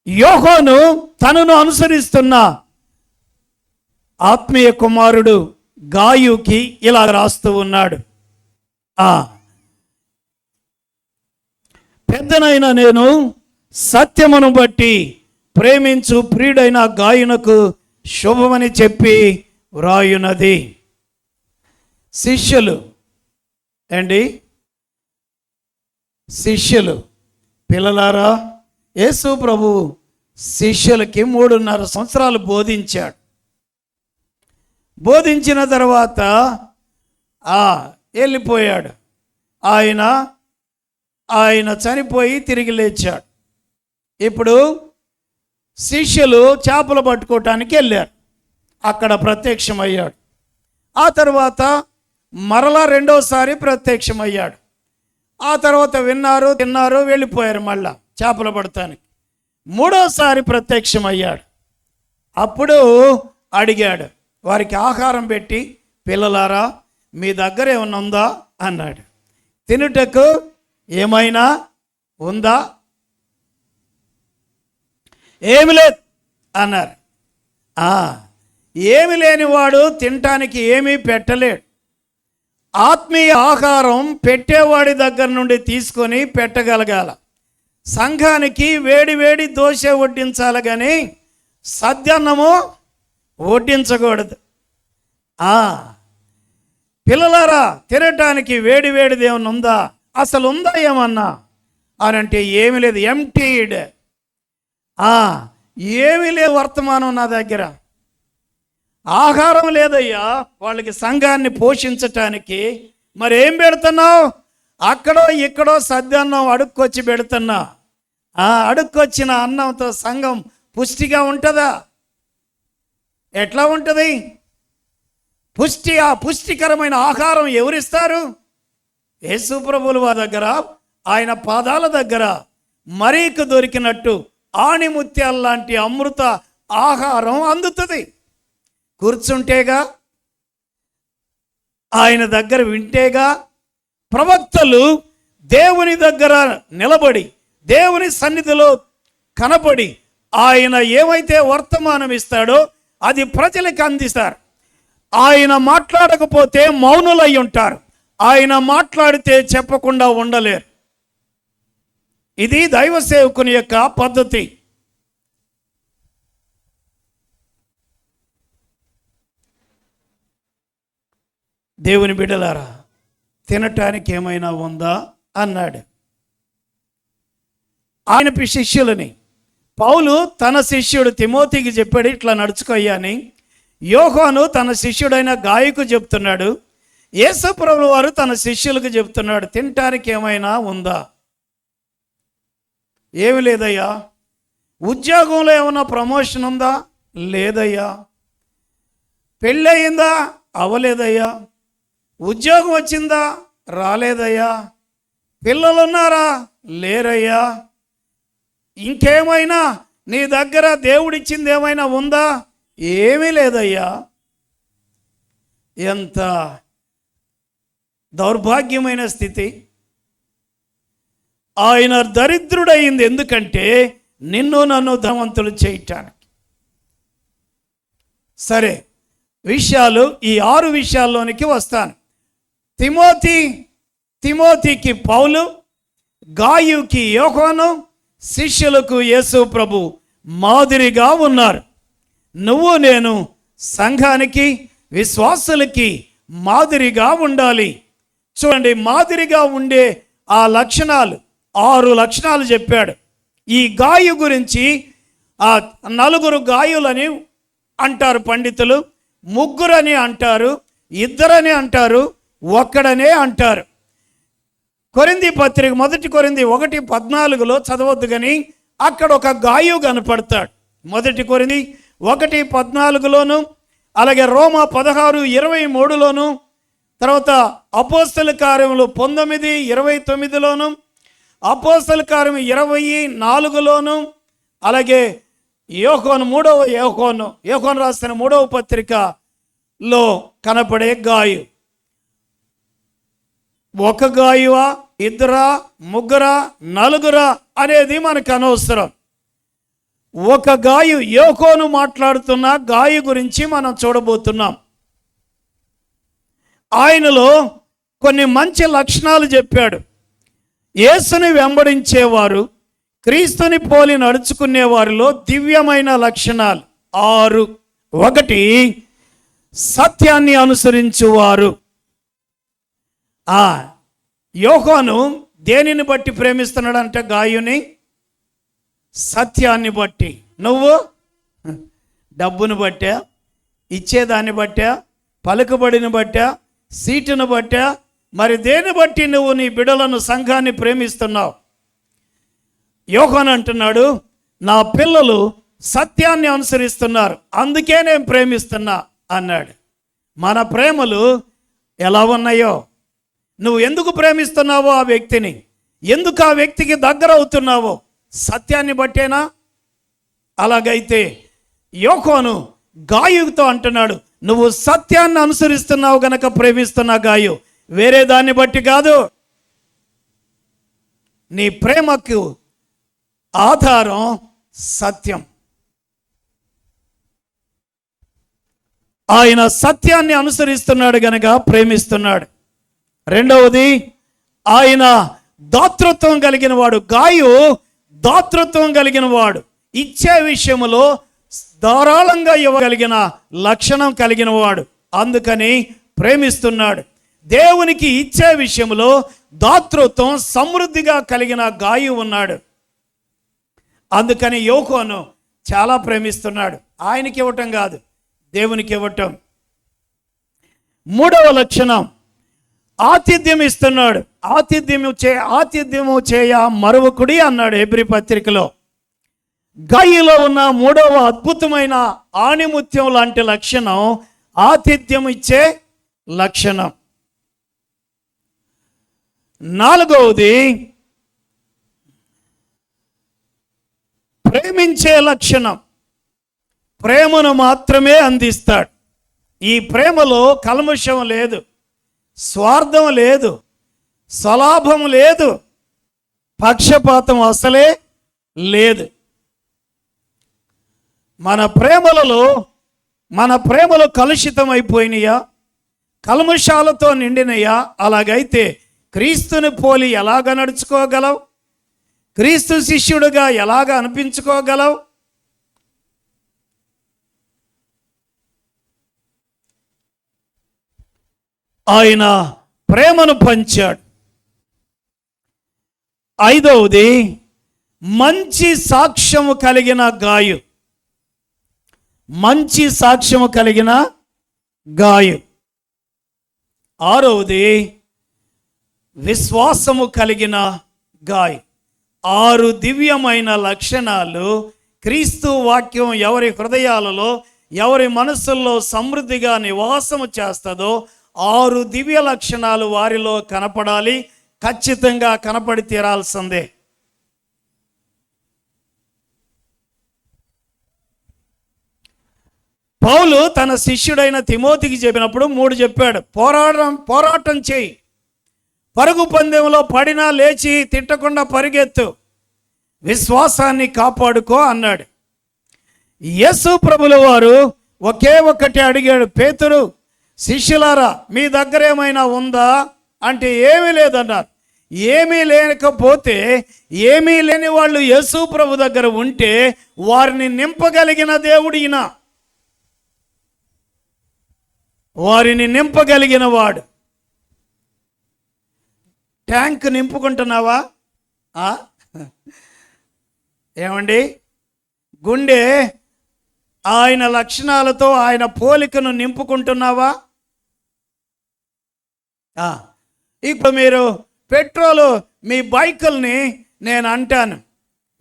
యోహాను తనను అనుసరిస్తున్న ఆత్మీయ కుమారుడు గాయుకి ఇలా రాస్తూ ఉన్నాడు. పెద్దనైన నేను సత్యమును బట్టి ప్రేమించు ప్రియుడైన గాయునకు శుభమని చెప్పి వ్రాయునది. శిష్యులు పిల్లలారా, యేసు ప్రభు శిష్యులకి 3.5 సంవత్సరాలు బోధించాడు. బోధించిన తర్వాత వెళ్ళిపోయాడు. ఆయన చనిపోయి తిరిగి లేచాడు. ఇప్పుడు శిష్యులు చేపలు పట్టుకోవటానికి వెళ్ళారు. అక్కడ ప్రత్యక్షమయ్యాడు. ఆ తర్వాత మరలా 2వసారి ప్రత్యక్షమయ్యాడు. ఆ తర్వాత విన్నారు, తిన్నారు, వెళ్ళిపోయారు. మళ్ళా చేపలు పడటానికి 3వసారి ప్రత్యక్షమయ్యాడు. అప్పుడు అడిగాడు, వారికి ఆహారం పెట్టి, పిల్లలారా మీ దగ్గర ఏమన్నా ఉందా అన్నాడు. తినుటకు ఏమైనా ఉందా? ఏమి లేదు అన్నారు. ఏమి లేనివాడు తినటానికి ఏమీ పెట్టలేడు. ఆత్మీయ ఆహారం పెట్టేవాడి దగ్గర నుండి తీసుకొని పెట్టగలగాల. సంఘానికి వేడి దోశ వడ్డించాలి కానీ సద్యన్నము వడ్డించకూడదు. పిల్లలారా తినటానికి వేడిది ఏమన్నా ఉందా? అసలు ఉందా ఏమన్నా అని అంటే ఏమీ లేదు, ఎంప్టీడ్. ఏమీ లేదు వర్తమానం నా దగ్గర. ఆహారం లేదయ్యా వాళ్ళకి సంఘాన్ని పోషించటానికి. మరి ఏం పెడుతున్నావు? అక్కడో ఇక్కడో సద్దన్నం అడుక్కొచ్చి పెడుతున్నా. అడుక్కొచ్చిన అన్నంతో సంఘం పుష్టిగా ఉంటుందా? ఎట్లా ఉంటుంది? పుష్టికరమైన ఆహారం ఎవరిస్తారు? యేసు ప్రభువుల వారి దగ్గర, ఆయన పాదాల దగ్గర మరీకు దొరికినట్టు ఆణిముత్యాల లాంటి అమృత ఆహారం అందుతుంది. కూర్చుంటేగా, ఆయన దగ్గర వింటేగా. ప్రవక్తలు దేవుని దగ్గర నిలబడి దేవుని సన్నిధిలో కనబడి ఆయన ఏమైతే వర్తమానం ఇస్తాడో అది ప్రజలకు అందిస్తారు. ఆయన మాట్లాడకపోతే మౌనులై ఉంటారు. ఆయన మాట్లాడితే చెప్పకుండా ఉండలేరు. ఇది దైవ సేవకుని యొక్క పద్ధతి. దేవుని బిడ్డలారా, తినటానికి ఏమైనా ఉందా అన్నాడు ఆయన శిష్యులని. పౌలు తన శిష్యుడు తిమోతికి చెప్పాడు, ఇట్లా నడుచుకోయ్యా అని. యోహాను తన శిష్యుడైన గాయకు చెప్తున్నాడు. యేసు ప్రభువు వారు తన శిష్యులకు చెప్తున్నాడు, తినటానికి ఏమైనా ఉందా? ఏమి లేదయ్యా. ఉద్యోగంలో ఏమైనా ప్రమోషన్ ఉందా? లేదయ్యా. పెళ్ళయిందా? అవ్వలేదయ్యా. ఉద్యోగం వచ్చిందా? రాలేదయ్యా. పిల్లలున్నారా? లేరయ్యా. ఇంకేమైనా నీ దగ్గర దేవుడిచ్చింది ఏమైనా ఉందా? ఏమీ లేదయ్యా. ఎంత దౌర్భాగ్యమైన స్థితి. ఆయన దరిద్రుడయింది ఎందుకంటే నిన్ను నన్ను ధనవంతులు చేయటానికి. సరే, ఈ 6 విషయాల్లోనికి వస్తాను. తిమోతికి పౌలు, గాయుకి యోహాను, శిష్యులకు యేసు ప్రభు మాదిరిగా ఉన్నారు. నువ్వు నేను సంఘానికి, విశ్వాసులకి మాదిరిగా ఉండాలి. చూడండి, మాదిరిగా ఉండే ఆ లక్షణాలు 6 లక్షణాలు చెప్పాడు. ఈ గాయు గురించి 4 గాయులని అంటారు పండితులు, 3 అంటారు, 2 అంటారు, 1 అంటారు. కొరింథీ పత్రిక 1 కొరింథీ 1:14 చదవద్దు కానీ అక్కడ ఒక గాయు కనపడతాడు. 1 కొరింథీ 1:14లోను, అలాగే రోమా 16:23లోను, తర్వాత అపోస్తల కార్యములు 19:29లోను, అపోస్తల కార్యం 20:4లోను, అలాగే యోహాను రాసిన 3వ పత్రికలో కనపడే గాయు. 1 గాయువా, 2, 3, 4 అనేది మనకు అనవసరం. 1 గాయు, యోహాను మాట్లాడుతున్న గాయు గురించి మనం చూడబోతున్నాం. ఆయనలో కొన్ని మంచి లక్షణాలు చెప్పాడు. యేసుని వెంబడించేవారు, క్రీస్తుని పోలి నడుచుకునే వారిలో దివ్యమైన లక్షణాలు 6. 1, సత్యాన్ని అనుసరించువారు. యోహాను దేనిని బట్టి ప్రేమిస్తున్నాడంటే గాయుని సత్యాన్ని బట్టి. నువ్వు డబ్బును బట్టా, ఇచ్చేదాన్ని బట్టా, పలుకుబడిని బట్టా, సీటును బట్టా, మరి దేని బట్టి నువ్వు నీ బిడ్డలను, సంఘాన్ని ప్రేమిస్తున్నావు? యోహాను అంటున్నాడు, నా పిల్లలు సత్యాన్ని అనుసరిస్తున్నారు, అందుకే నేను ప్రేమిస్తున్నా అన్నాడు. మన ప్రేమలు ఎలా ఉన్నాయో, నువ్వు ఎందుకు ప్రేమిస్తున్నావో ఆ వ్యక్తిని, ఎందుకు ఆ వ్యక్తికి దగ్గర అవుతున్నావో సత్యాన్ని బట్టేనా? అలాగైతే యోహాను గాయుతో అంటున్నాడు, నువ్వు సత్యాన్ని అనుసరిస్తున్నావు గనక ప్రేమిస్తున్నా గాయు, వేరే దాన్ని బట్టి కాదు. నీ ప్రేమకు ఆధారం సత్యం. ఆయన సత్యాన్ని అనుసరిస్తున్నాడు గనక ప్రేమిస్తున్నాడు. 2వది, ఆయన దాతృత్వం కలిగిన వాడు. గాయు దాతృత్వం కలిగిన వాడు, ఇచ్చే విషయంలో ధారాళంగా ఇవ్వగలిగిన లక్షణం కలిగిన వాడు, అందుకని ప్రేమిస్తున్నాడు. దేవునికి ఇచ్చే విషయంలో దాతృత్వం సమృద్ధిగా కలిగిన గాయు ఉన్నాడు, అందుకని యోహాను చాలా ప్రేమిస్తున్నాడు. ఆయనకి ఇవ్వటం కాదు, దేవునికి ఇవ్వటం. 3వ లక్షణం, ఆతిథ్యం ఇస్తున్నాడు. ఆతిథ్యము చేయ మరువకుడి అన్నాడు హెబ్రీ పత్రికలో. గాయలో ఉన్న 3వ అద్భుతమైన ఆణిముత్యం లాంటి లక్షణం ఆతిథ్యం ఇచ్చే లక్షణం. 4వది ప్రేమించే లక్షణం. ప్రేమను మాత్రమే అందిస్తాడు. ఈ ప్రేమలో కల్మషం లేదు, స్వార్థం లేదు, స్వలాభం లేదు, పక్షపాతం అసలే లేదు. మన ప్రేమలో కలుషితం అయిపోయినాయా, కల్మషాలతో నిండినయా? అలాగైతే క్రీస్తుని పోలి ఎలాగ నడుచుకోగలవు? క్రీస్తు శిష్యుడిగా ఎలాగ అనిపించుకోగలవు? ఆయన ప్రేమను పంచాడు. ఐదవది, మంచి సాక్ష్యము కలిగిన గాయు. మంచి సాక్ష్యము కలిగిన గాయు. ఆరవది, విశ్వాసము కలిగిన గాయు. 6 దివ్యమైన లక్షణాలు క్రీస్తు వాక్యం ఎవరి హృదయాలలో, ఎవరి మనసుల్లో సమృద్ధిగా నివాసము చేస్తుందో 6 దివ్య లక్షణాలు వారిలో కనపడాలి. ఖచ్చితంగా కనపడి తీరాల్సిందే. పౌలు తన శిష్యుడైన తిమోతికి చెప్పినప్పుడు 3 చెప్పాడు. పోరాటం చేయి, పరుగు పందెంలో పడినా లేచి తిట్టకుండా పరిగెత్తు, విశ్వాసాన్ని కాపాడుకో అన్నాడు. యేసు ప్రభుల వారు ఒకే ఒక్కటి అడిగాడు, పేతురు, శిష్యులారా మీ దగ్గర ఏమైనా ఉందా అంటే ఏమీ లేదన్నారు. ఏమీ లేకపోతే, ఏమీ లేని వాళ్ళు యేసు ప్రభు దగ్గర ఉంటే వారిని నింపగలిగిన దేవుడు ఈయన. వారిని నింపగలిగిన వాడు. ట్యాంక్ నింపుకుంటున్నావా? ఏమండి, గుండె ఆయన లక్షణాలతో, ఆయన పోలికను నింపుకుంటున్నావా? ఇప్పుడు మీరు పెట్రోలు మీ బైకుల్ని నేను అంటాను,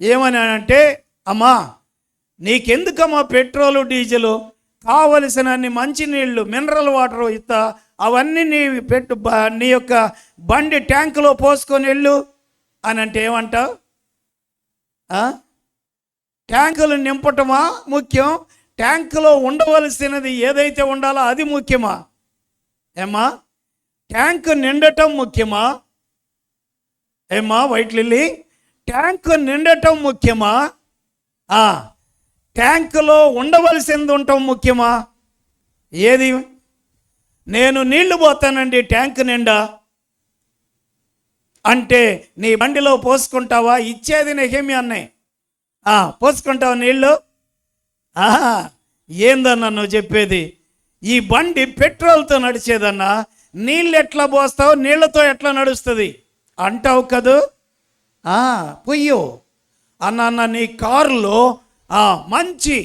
ఏమని అంటే, అమ్మా నీకెందుకమ్మా పెట్రోలు డీజిలు, కావలసినన్ని మంచినీళ్ళు మినరల్ వాటర్ ఇస్తా, అవన్నీ నీ యొక్క బండి ట్యాంకులో పోసుకొని వెళ్ళు అని అంటే ఏమంటావు? ట్యాంకులు నింపటమా ముఖ్యం? ట్యాంకులో ఉండవలసినది ఏదైతే ఉండాలో అది ముఖ్యమా? ఏమ్మా, ట్యాంకు నిండటం ముఖ్యమా? ఏమ్మా వైట్ లిల్లీ, ట్యాంకు నిండటం ముఖ్యమా? ట్యాంకులో ఉండవలసింది ఉండటం ముఖ్యమా? ఏది? నేను నీళ్లు పోతానండి ట్యాంకు నిండా అంటే నీ బండిలో పోసుకుంటావా? ఇచ్చేది నెహెమ్యా అన్నయ్య. పోసుకుంటావా నీళ్ళు? ఏందన్నా నువ్వు చెప్పేది? ఈ బండి పెట్రోల్తో నడిచేదన్నా, నీళ్ళు ఎట్లా పోస్తావు, నీళ్లతో ఎట్లా నడుస్తుంది అంటావు కదూ. పొయ్యో అన్న నీ కారులో మంచి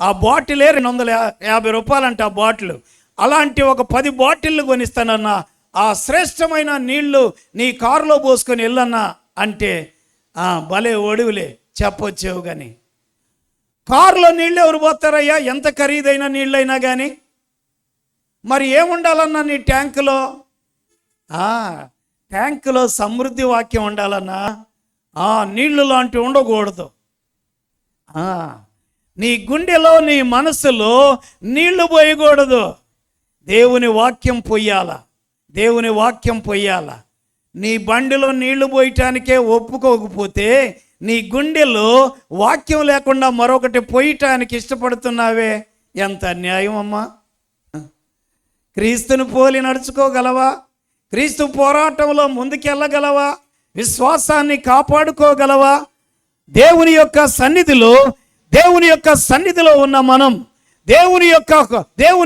ఆ బాటిలే 250 రూపాయలంట ఆ బాటిల్. అలాంటి ఒక 10 బాటిళ్ళు కొనిస్తానన్నా, ఆ శ్రేష్టమైన నీళ్లు నీ కారులో పోసుకొని వెళ్ళన్నా అంటే భలే ఒడివులే చెప్పొచ్చావు. కానీ కారులో నీళ్ళు ఎవరు పోతారయ్యా, ఎంత ఖరీదైన నీళ్ళైనా కానీ? మరి ఏముండాలన్నా నీ ట్యాంకులో? ట్యాంకులో సమృద్ధి వాక్యం ఉండాలన్నా, నీళ్లు లాంటివి ఉండకూడదు. నీ గుండెలో, నీ మనసులో నీళ్లు పోయకూడదు. దేవుని వాక్యం పొయ్యాల, దేవుని వాక్యం పొయ్యాల. నీ బండిలో నీళ్లు పోయటానికే ఒప్పుకోకపోతే నీ గుండెలో వాక్యం లేకుండా మరొకటి పోయటానికి ఇష్టపడుతున్నావే, ఎంత అన్యాయం అమ్మా. క్రీస్తుని పోలి నడుచుకోగలవా? క్రీస్తు పోరాటంలో ముందుకెళ్ళగలవా? విశ్వాసాన్ని కాపాడుకోగలవా? దేవుని యొక్క సన్నిధిలో ఉన్న మనం దేవుని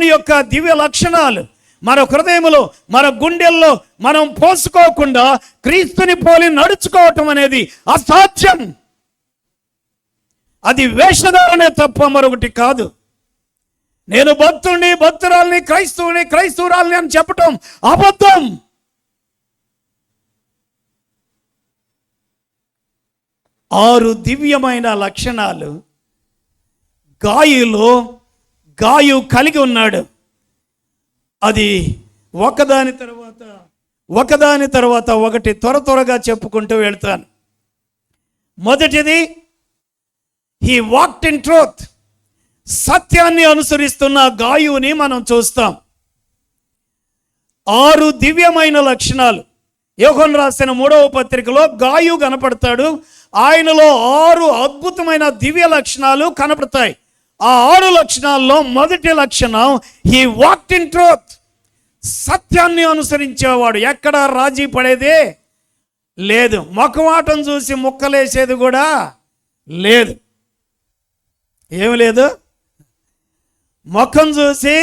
యొక్క దివ్య లక్షణాలు మన హృదయంలో, మన గుండెల్లో మనం పోసుకోకుండా క్రీస్తుని పోలి నడుచుకోవటం అనేది అసాధ్యం. అది వేషధారణే తప్ప మరొకటి కాదు. నేను భక్తురాల్ని, క్రైస్తవురాల్ని అని చెప్పటం అబద్ధం. ఆరు దివ్యమైన లక్షణాలు గాయు కలిగి ఉన్నాడు. అది ఒకదాని తర్వాత ఒకటి త్వరగా చెప్పుకుంటూ వెళ్తాను. మొదటిది, హీ వాక్డ్ ఇన్ ట్రూత్. సత్యాన్ని అనుసరిస్తున్న గాయుని మనం చూస్తాం. 6 దివ్యమైన లక్షణాలు యోహాను రాసిన 3వ పత్రికలో గాయు కనపడతాడు. ఆయనలో 6 అద్భుతమైన దివ్య లక్షణాలు కనపడతాయి. ఆ 6 లక్షణాల్లో మొదటి లక్షణం, హీ వాక్డ్ ఇన్ ట్రూత్. సత్యాన్ని అనుసరించేవాడు. ఎక్కడ రాజీ పడేదే లేదు. ముఖమాటం చూసి ముక్కలేసేది కూడా లేదు. ఏమి లేదు. ముఖం చూసి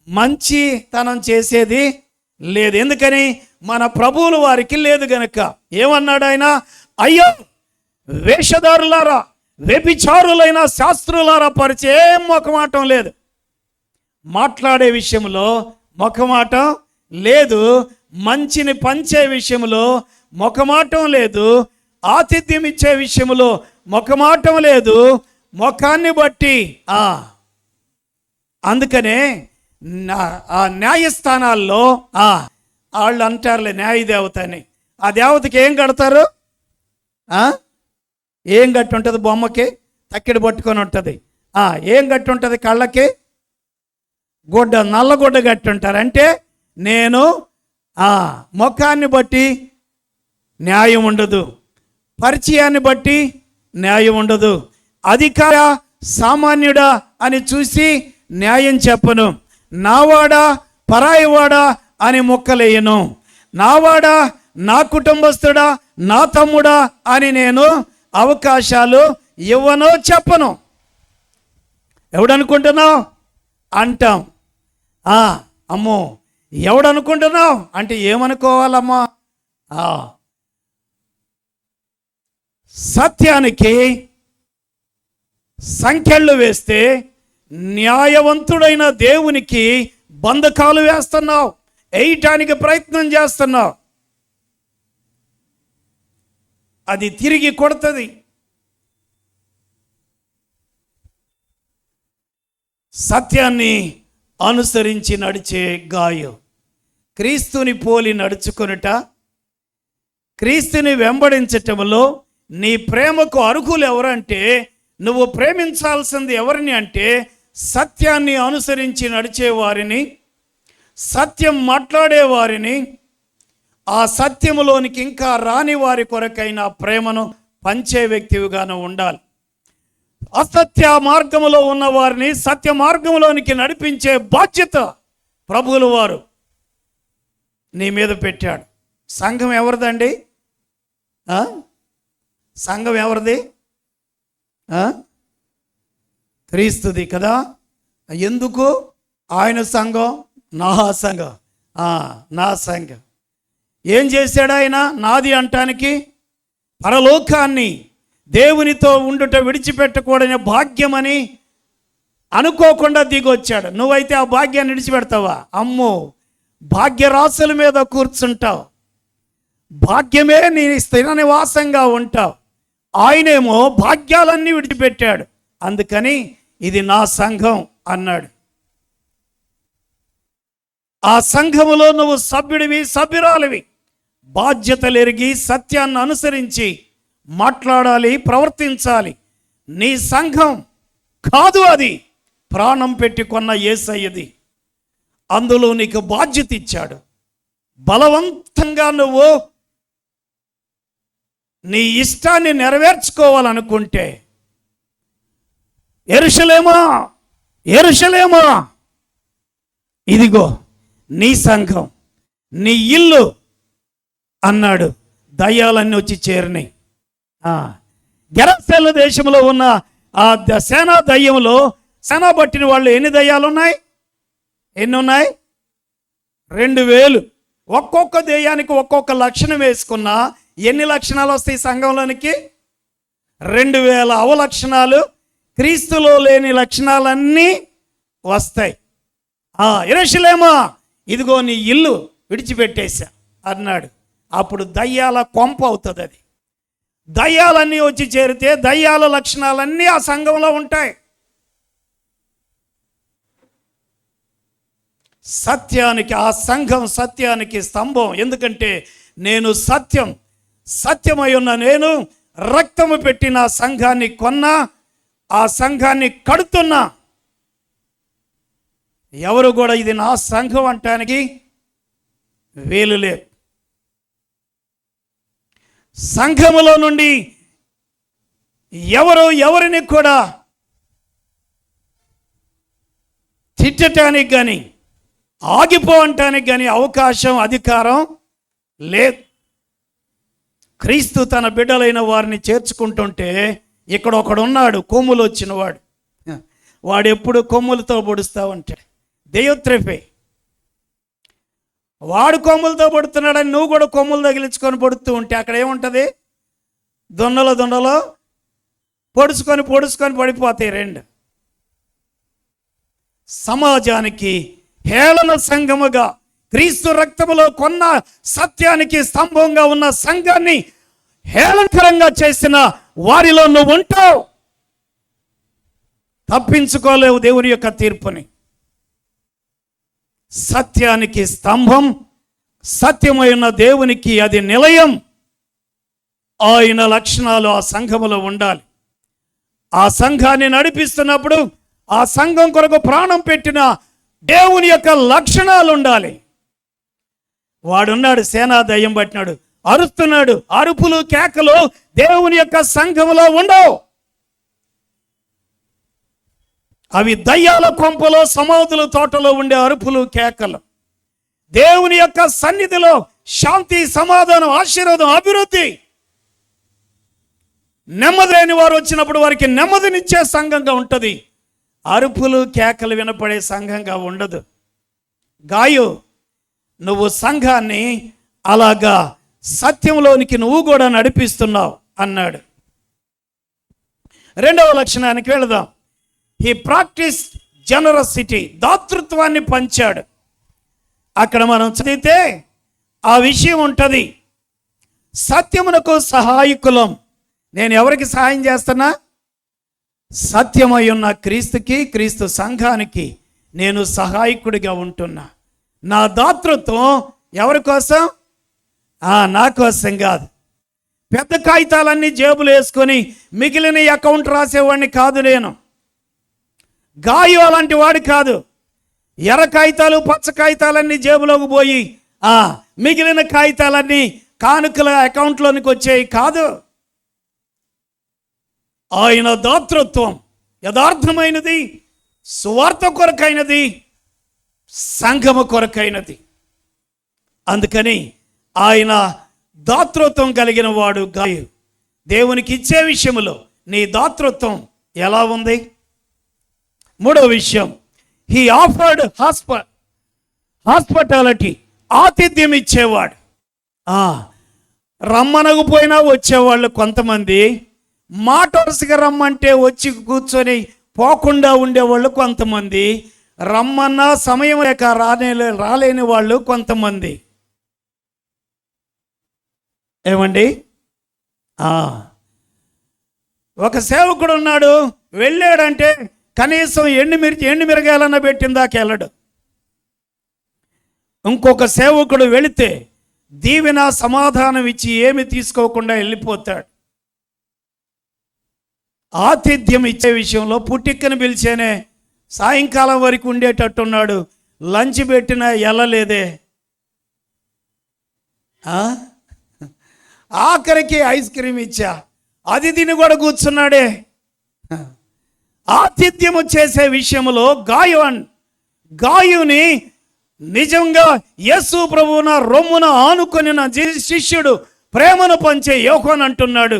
మంచితనం చేసేది లేదు. ఎందుకని? మన ప్రభువుల వారికి లేదు గనుక. ఏమన్నాడు ఆయన? అయ్యో వేషధారులారా, వ్యభిచారులైన శాస్త్రులారా, పరిచయం ముఖమాటం లేదు. మాట్లాడే విషయంలో ముఖమాటం లేదు. మంచిని పంచే విషయంలో ముఖమాటం లేదు. ఆతిథ్యం ఇచ్చే విషయంలో ముఖమాటం లేదు. ముఖాన్ని బట్టి అందుకనే ఆ న్యాయస్థానాల్లో వాళ్ళు అంటారులే న్యాయ దేవత అని. ఆ దేవతకి ఏం కడతారు? ఏం గట్టి ఉంటుంది? బొమ్మకి తక్కిడి పట్టుకొని ఉంటుంది. ఏం గట్టి ఉంటుంది? కళ్ళకి గుడ్డ, నల్లగుడ్డ గట్టి ఉంటారు. అంటే నేను ముఖాన్ని బట్టి న్యాయం ఉండదు, పరిచయాన్ని బట్టి న్యాయం ఉండదు, అధికార సామాన్యుడా అని చూసి న్యాయం చెప్పను, నావాడా పరాయివాడా అని మొక్కలేయను, నావాడా నా కుటుంబస్తుడా నా తమ్ముడా అని నేను అవకాశాలు ఇవ్వను, చెప్పను. ఎవడనుకుంటున్నావు అంటాం. అమ్మో ఎవడనుకుంటున్నావు అంటే ఏమనుకోవాలమ్మా? సత్యానికి సంఖ్యలు వేస్తే న్యాయవంతుడైన దేవునికి బంధకాలు వేస్తున్నావు, వేయటానికి ప్రయత్నం చేస్తున్నావు. అది తిరిగి కొడుతుంది. సత్యాన్ని అనుసరించి నడిచే గాయు, క్రీస్తుని పోలి నడుచుకొనుట, క్రీస్తుని వెంబడించటంలో నీ ప్రేమకు అర్హులు ఎవరంటే, నువ్వు ప్రేమించాల్సింది ఎవరిని అంటే సత్యాన్ని అనుసరించి నడిచేవారిని, సత్యం మాట్లాడేవారిని, ఆ సత్యములోనికి ఇంకా రాని వారి కొరకైన ప్రేమను పంచే వ్యక్తివిగాను ఉండాలి. అసత్య మార్గములో ఉన్న వారిని సత్య మార్గంలోనికి నడిపించే బాధ్యత ప్రభువుల వారు నీ మీద పెట్టాడు. సంఘం ఎవరిదండి? సంఘం ఎవరిది? క్రీస్తుది కదా. ఎందుకు ఆయన సంఘం? నా సంఘం, నా సంఘం. ఏం చేశాడు ఆయన? నాది అంటానికి పరలోకాన్ని దేవునితో ఉండుట విడిచిపెట్టకూడని భాగ్యమని అనుకోకుండా దిగొచ్చాడు. నువ్వైతే ఆ భాగ్యాన్ని విడిచిపెడతావా? అమ్మో, భాగ్యరాశుల మీద కూర్చుంటావు, భాగ్యమే నీ స్థిర నివాసంగా ఉంటావు. ఆయనేమో భాగ్యాలన్నీ విడిచిపెట్టాడు. అందుకని ఇది నా సంఘం అన్నాడు. ఆ సంఘములో నువ్వు సభ్యుడివి, సభ్యురాలివి. బాధ్యతలు ఎరిగి సత్యాన్ని అనుసరించి మాట్లాడాలి, ప్రవర్తించాలి. నీ సంఘం కాదు, అది ప్రాణం పెట్టి కొన్న యేసయ్యది. అందులో నీకు బాధ్యత ఇచ్చాడు. బలవంతంగా నువ్వు నీ ఇష్టాన్ని నెరవేర్చుకోవాలనుకుంటే, యెరూషలేమా యెరూషలేమా, ఇదిగో నీ సంఘం, నీ ఇల్లు అన్నాడు. దయ్యాలన్నీ వచ్చి చేరినాయి. గెరసేన దేశంలో ఉన్న ఆ సేనా దయ్యంలో సేనా పట్టిన వాళ్ళు ఎన్ని దయ్యాలు ఉన్నాయి? ఎన్ని ఉన్నాయి? 2000. ఒక్కొక్క దెయ్యానికి ఒక్కొక్క లక్షణం వేసుకున్నా ఎన్ని లక్షణాలు వస్తాయి సంఘంలోనికి? 2000 అవలక్షణాలు, క్రీస్తులో లేని లక్షణాలన్నీ వస్తాయి. యెరూషలేమా, ఇదిగో నీ ఇల్లు విడిచిపెట్టేశా అన్నాడు. అప్పుడు దయ్యాల కొంప అవుతుంది. అది దయ్యాలన్నీ వచ్చి చేరితే దయ్యాల లక్షణాలన్నీ ఆ సంఘంలో ఉంటాయి. సత్యానికి, ఆ సంఘం సత్యానికి స్తంభం. ఎందుకంటే నేను సత్యం, సత్యమై ఉన్న నేను రక్తము పెట్టి నా సంఘాన్ని కొన్నా, ఆ సంఘాన్ని కడుతున్నా. ఎవరు కూడా ఇది నా సంఘం అంటానికి వీలు లేదు. సంఘములో నుండి ఎవరిని కూడా తిట్టడానికి కానీ ఆగిపోవటానికి కానీ అవకాశం, అధికారం లేదు. క్రీస్తు తన బిడ్డలైన వారిని చేర్చుకుంటుంటే ఇక్కడ ఒకడున్నాడు, కొమ్ములు వచ్చినవాడు. వాడు ఎప్పుడు కొమ్ములతో పొడుస్తూ ఉంటాడు. దెయ్యోత్రేపే. వాడు కొమ్ములతో పడుతున్నాడని నువ్వు కూడా కొమ్ములు తగిలించుకొని పడుతూ ఉంటే అక్కడ ఏముంటుంది? దొండలో పొడుచుకొని పడిపోతాయి రెండు. సమాజానికి హేళన సంఘముగా క్రీస్తు రక్తములో కొన్న సత్యానికి స్తంభంగా ఉన్న సంఘాన్ని హేళనకరంగా చేసిన వారిలో నువ్వు ఉంటావు. తప్పించుకోలేవు దేవుని యొక్క తీర్పుని. సత్యానికి స్తంభం, సత్యమైన దేవునికి అది నిలయం. ఆయన లక్షణాలు ఆ సంఘములో ఉండాలి. ఆ సంఘాన్ని నడిపిస్తున్నప్పుడు ఆ సంఘం కొరకు ప్రాణం పెట్టిన దేవుని యొక్క లక్షణాలు ఉండాలి. వాడున్నాడు, సేనా దయ్యం పట్టినాడు, అరుస్తున్నాడు. అరుపులు కేకలు దేవుని యొక్క సంఘములో ఉండవు. అవి దయ్యాల కొంపలో, సమాధుల తోటలో ఉండే అరుపులు కేకలు. దేవుని యొక్క సన్నిధిలో శాంతి, సమాధానం, ఆశీర్వాదం, అభివృద్ధి. నెమ్మది లేని వారు వచ్చినప్పుడు వారికి నెమ్మదినిచ్చే సంఘంగా ఉంటుంది. అరుపులు కేకలు వినపడే సంఘంగా ఉండదు. గాయు, నువ్వు సంఘాన్ని అలాగా సత్యంలోనికి నువ్వు కూడా నడిపిస్తున్నావు అన్నాడు. రెండవ లక్షణానికి వెళదాం. హీ ప్రాక్టీస్ జనరసిటీ, దాతృత్వాన్ని పంచాడు. అక్కడ మనం చదివితే ఆ విషయం ఉంటుంది. సత్యమునకు సహాయకులం. నేను ఎవరికి సహాయం చేస్తున్నా? సత్యమై ఉన్న క్రీస్తుకి, క్రీస్తు సంఘానికి నేను సహాయకుడిగా ఉంటున్నా. నా దాతృత్వం ఎవరి కోసం? నా కోసం కాదు. పెద్ద కాగితాలన్నీ జేబులు వేసుకొని మిగిలిన అకౌంట్ రాసేవాడిని కాదు నేను. గాయు అలాంటి వాడు కాదు. ఎర్ర కాగితాలు, పచ్చ కాగితాలన్నీ జేబులోకి పోయి మిగిలిన కాగితాలన్నీ కానుకల అకౌంట్లోనికి వచ్చేవి కాదు. ఆయన దాతృత్వం యథార్థమైనది, సువార్త కొరకైనది, సంఘము కొరకైనది. అందుకని ఆయన దాతృత్వం కలిగిన వాడు గాయు. దేవునికి ఇచ్చే విషయంలో నీ దాతృత్వం ఎలా ఉంది? మూడవ విషయం, హీ ఆఫర్డ్ హాస్పిటాలిటీ, ఆతిథ్యం ఇచ్చేవాడు. రమ్మనకపోయినా వచ్చేవాళ్ళు కొంతమంది, మాట వరుసగా రమ్మంటే వచ్చి కూర్చొని పోకుండా ఉండేవాళ్ళు కొంతమంది, రమ్మన్నా సమయం లేక రాలేని వాళ్ళు కొంతమంది. ఏమండి, ఒక సేవకుడు ఉన్నాడు, వెళ్ళాడంటే కనీసం ఎండు మిరగాలన్న పెట్టిందాక వెళ్ళడు. ఇంకొక సేవకుడు వెళితే దీవెన సమాధానం ఇచ్చి ఏమి తీసుకోకుండా వెళ్ళిపోతాడు. ఆతిథ్యం ఇచ్చే విషయంలో పుట్టిక్కను పిలిచేనే సాయంకాలం వరకు ఉండేటట్టున్నాడు. లంచ్ పెట్టినా వెళ్ళలేదే. ఆఖరికి ఐస్ క్రీమ్ ఇచ్చా, అది తిని కూడా కూర్చున్నాడే. ఆతిథ్యము చేసే విషయంలో గాయుని నిజంగా యేసు ప్రభువున రొమ్మున ఆనుకొని నా శిష్యుడు, ప్రేమను పంచే యోహాను అంటున్నాడు,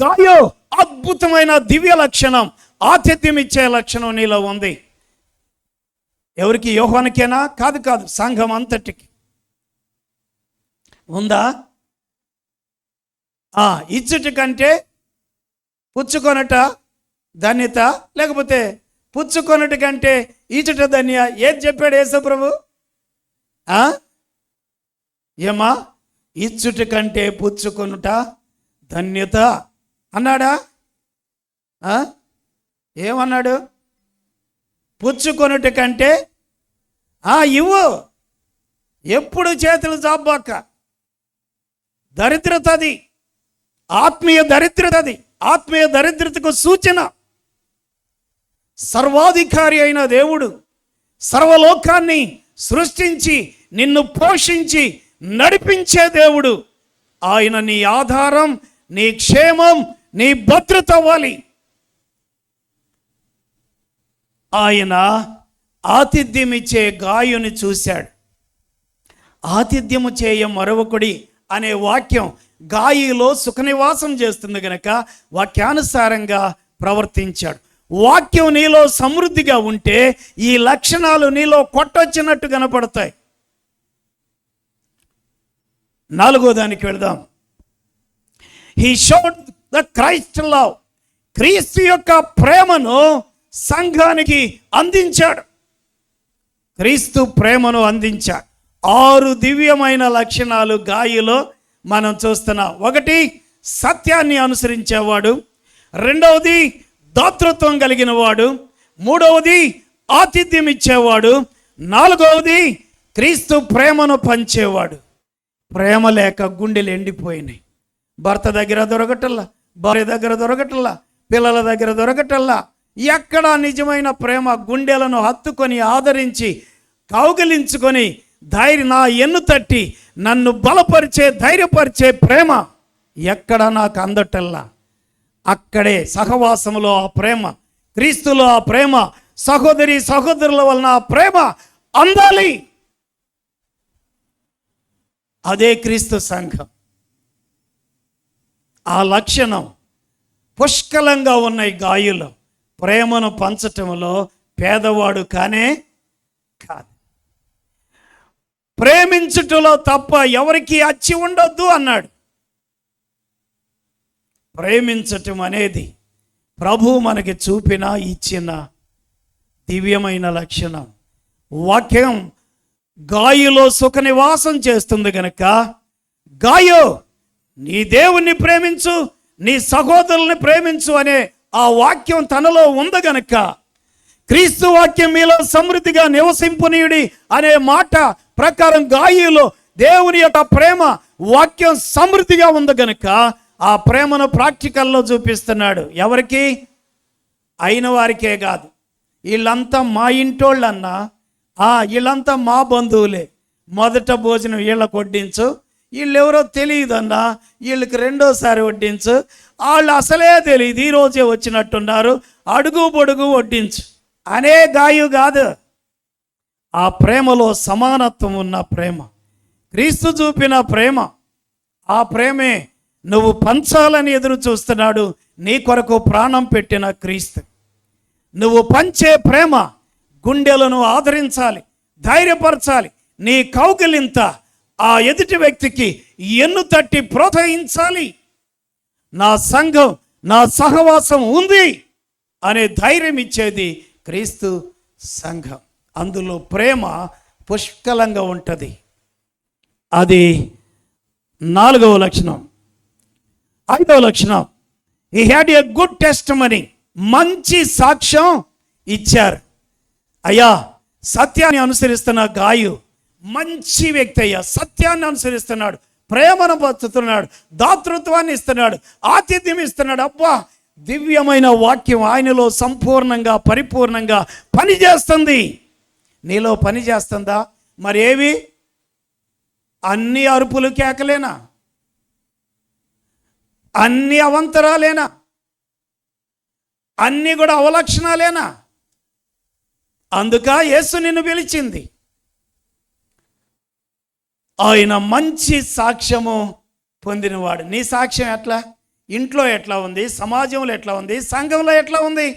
గాయు అద్భుతమైన దివ్య లక్షణం, ఆతిథ్యం ఇచ్చే లక్షణం నీలో ఉంది. ఎవరికి? యోహానుకేనా? కాదు, సంఘం అంతటికి ఉందా? ఇచ్చుట కంటే పుచ్చుకొనట ధన్యత, లేకపోతే పుచ్చుకొనట కంటే ఇచ్చుట ధన్య. ఏది చెప్పాడు యేసు ప్రభు? ఏమా, ఇచ్చుట కంటే పుచ్చుకొనుట ధన్యత అన్నాడా? ఏమన్నాడు? పుచ్చుకొనుట కంటే ఇవ్వు. ఎప్పుడు చేతులు చాపాక. దరిద్రత అది, ఆత్మీయ దరిద్రత అది. ఆత్మీయ దరిద్రతకు సూచన. సర్వాధికారి అయిన దేవుడు సర్వలోకాన్ని సృష్టించి నిన్ను పోషించి నడిపించే దేవుడు. ఆయన నీ ఆధారం, నీ క్షేమం, నీ భద్రత అవ్వాలి. ఆయన ఆతిథ్యం ఇచ్చే గాయుని చూశాడు. ఆతిథ్యము చేయ మరొకడి అనే వాక్యం గాయిలో సుఖనివాసం చేస్తుంది గనక వాక్యానుసారంగా ప్రవర్తించాడు. వాక్యం నీలో సమృద్ధిగా ఉంటే ఈ లక్షణాలు నీలో కొట్టొచ్చినట్టు కనపడతాయి. 4వ దానికి వెళదాం. He showed the Christ love. క్రీస్తు యొక్క ప్రేమను సంఘానికి అందించాడు. క్రీస్తు ప్రేమను అందించాడు. 6 దివ్యమైన లక్షణాలు గాయిలో మనం చూస్తున్నాం. 1, సత్యాన్ని అనుసరించేవాడు. 2వది, దాతృత్వం కలిగిన వాడు. 3వది, ఆతిథ్యం ఇచ్చేవాడు. 4వది, క్రీస్తు ప్రేమను పంచేవాడు. ప్రేమ లేక గుండెలు ఎండిపోయినాయి. భర్త దగ్గర దొరకటల్లా, భార్య దగ్గర దొరకటల్లా, పిల్లల దగ్గర దొరకటల్లా. ఎక్కడా నిజమైన ప్రేమ గుండెలను హత్తుకొని ఆదరించి కౌగిలించుకొని నా ఎన్ను తట్టి నన్ను బలపరిచే ధైర్యపరిచే ప్రేమ ఎక్కడా నాకు అందటల్లా. అక్కడే సహవాసములో ఆ ప్రేమ, క్రీస్తులో ఆ ప్రేమ, సహోదరి సహోదరుల వలన ఆ ప్రేమ అందాలి. అదే క్రీస్తు సంఘం. ఆ లక్షణం పుష్కలంగా ఉన్నాయి గాయులో. ప్రేమను పంచటంలో పేదవాడు కానే కాదు. ప్రేమించుటలో తప్ప ఎవరికి అచ్చి ఉండొద్దు అన్నాడు. ప్రేమించటం అనేది ప్రభువు మనకి చూపిన ఇచ్చిన దివ్యమైన లక్షణం. వాక్యం గాయులో సుఖ నివాసం చేస్తుంది గనక, గాయో నీ దేవుణ్ణి ప్రేమించు, నీ సహోదరుల్ని ప్రేమించు అనే ఆ వాక్యం తనలో ఉంది గనక, క్రీస్తు వాక్యం మీలో సమృద్ధిగా నివసింపునీయుడి అనే మాట ప్రకారం గాయిలో దేవుని యొక్క ప్రేమ వాక్యం సమృద్ధిగా ఉంది గనక ఆ ప్రేమను ప్రాక్టికల్లో చూపిస్తున్నాడు. ఎవరికి? అయిన వారికే కాదు. వీళ్ళంతా మా ఇంటోళ్ళన్నా, వీళ్ళంతా మా బంధువులే, మొదట భోజనం వీళ్ళకు వడ్డించు, వీళ్ళెవరో తెలియదన్నా వీళ్ళకి రెండోసారి వడ్డించు, వాళ్ళు అసలే తెలియదు ఈరోజే వచ్చినట్టున్నారు, అడుగు పొడుగు వడ్డించు అనే గాయు కాదు. ఆ ప్రేమలో సమానత్వం ఉన్న ప్రేమ, క్రీస్తు చూపిన ప్రేమ. ఆ ప్రేమే నువ్వు పంచాలని ఎదురు చూస్తున్నాడు. నీ కొరకు ప్రాణం పెట్టిన క్రీస్తు. నువ్వు పంచే ప్రేమ గుండెలను ఆదరించాలి, ధైర్యపరచాలి. నీ కౌగిలింత ఆ ఎదుటి వ్యక్తికి ఎన్ను తట్టి ప్రోత్సహించాలి. నా సంఘం, నా సహవాసం ఉంది అనే ధైర్యం ఇచ్చేది క్రీస్తు సంఘం. అందులో ప్రేమ పుష్కలంగా ఉంటుంది. అది 4వ లక్షణం. 5వ లక్షణం, he had a good testimony. మంచి సాక్ష్యం ఇచ్చారు. అయ్యా, సత్యాన్ని అనుసరిస్తున్న గాయు మంచి వ్యక్తి అయ్యా, సత్యాన్ని అనుసరిస్తున్నాడు, ప్రేమను పంచుతున్నాడు, దాతృత్వాన్ని ఇస్తున్నాడు, ఆతిథ్యం ఇస్తున్నాడు. అబ్బా, దివ్యమైన వాక్యం ఆయనలో సంపూర్ణంగా పరిపూర్ణంగా పనిచేస్తుంది. నీలో పని చేస్తుందా? మరి ఏవి? అన్ని అరుపులు కేకలేనా? అన్ని అవంతరాలేనా? అన్నీ కూడా అవలక్షణాలేనా? అందుక యేసు నిన్ను పిలిచింది. ఆయన మంచి సాక్ష్యము పొందినవాడు. నీ సాక్ష్యం ఎట్లా? ఇంట్లో ఎట్లా ఉంది? సమాజంలో ఎట్లా ఉంది? సంఘంలో ఎట్లా ఉంది?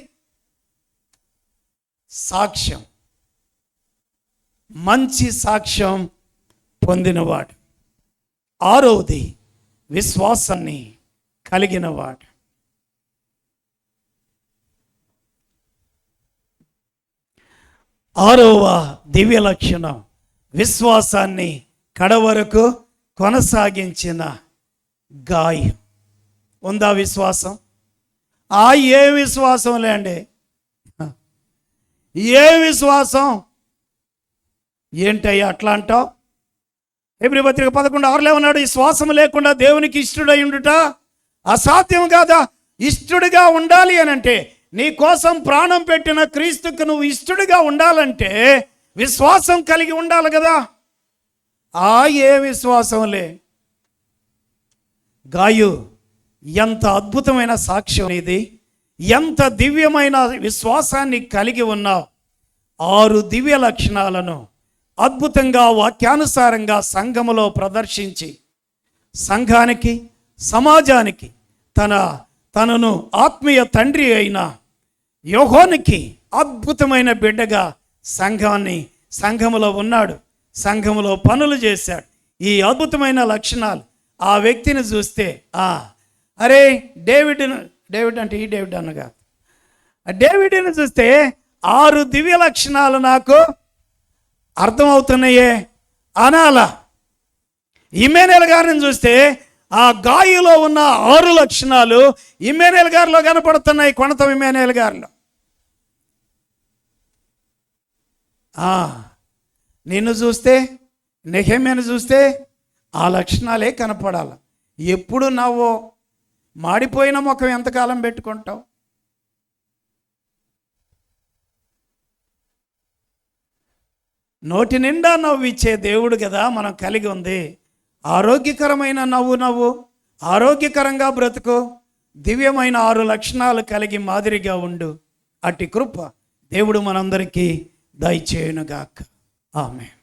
సాక్ష్యం, మంచి సాక్ష్యం పొందినవాడు. 6వది, విశ్వాసాన్ని కలిగినవాడు. ఆరవ దివ్య లక్షణం, విశ్వాసాన్ని కడవరకు కొనసాగించిన గాయం. ఉందా విశ్వాసం? ఏ విశ్వాసం లేండి, ఏ విశ్వాసం? ఏంటయ్యా అట్లా అంటావు? హెబ్రీ పత్రిక 11:6 ఉన్నాడు, ఈ శ్వాసం లేకుండా దేవునికి ఇష్టడై ఉండుట అసాధ్యం కాదా? ఇష్టడుగా ఉండాలి అని అంటే నీ కోసం ప్రాణం పెట్టిన క్రీస్తుకు నువ్వు ఇష్టడుగా ఉండాలంటే విశ్వాసం కలిగి ఉండాలి కదా. ఏ విశ్వాసంలే. గాయు, ఎంత అద్భుతమైన సాక్ష్యం ఇది, ఎంత దివ్యమైన విశ్వాసాన్ని కలిగి ఉన్నావు. 6 దివ్య లక్షణాలను అద్భుతంగా వాక్యానుసారంగా సంఘములో ప్రదర్శించి సంఘానికి, సమాజానికి, తనను ఆత్మీయ తండ్రి అయిన యోహోనికి అద్భుతమైన బిడ్డగా సంఘములో ఉన్నాడు, సంఘములో పనులు చేశాడు. ఈ అద్భుతమైన లక్షణాలు ఆ వ్యక్తిని చూస్తే అరే డేవిడ్ అంటే ఈ డేవిడ్ అనగా డేవిడ్ని చూస్తే 6 దివ్య లక్షణాలు నాకు అర్థమవుతున్నాయే అనాలా. ఇమ్మేనేల్ గారిని చూస్తే ఆ గాయులో ఉన్న 6 లక్షణాలు ఇమ్మేనేల్ గారిలో కనపడుతున్నాయి, కొనత ఇమ్మేనేల్ గారిలో. నిన్ను చూస్తే, నెహెమ్యాను చూస్తే ఆ లక్షణాలే కనపడాలి. ఎప్పుడు నవ్వో, మాడిపోయిన ముఖం ఎంతకాలం పెట్టుకుంటావు? నోటి నిండా నవ్విచ్చే దేవుడు కదా మనం కలిగి ఉంది. ఆరోగ్యకరమైన నవ్వు, ఆరోగ్యకరంగా బ్రతుకు, దివ్యమైన 6 లక్షణాలు కలిగి మాదిరిగా ఉండు. అట్టి కృప దేవుడు మనందరికీ దయచేయునుగాక. ఆమేన్.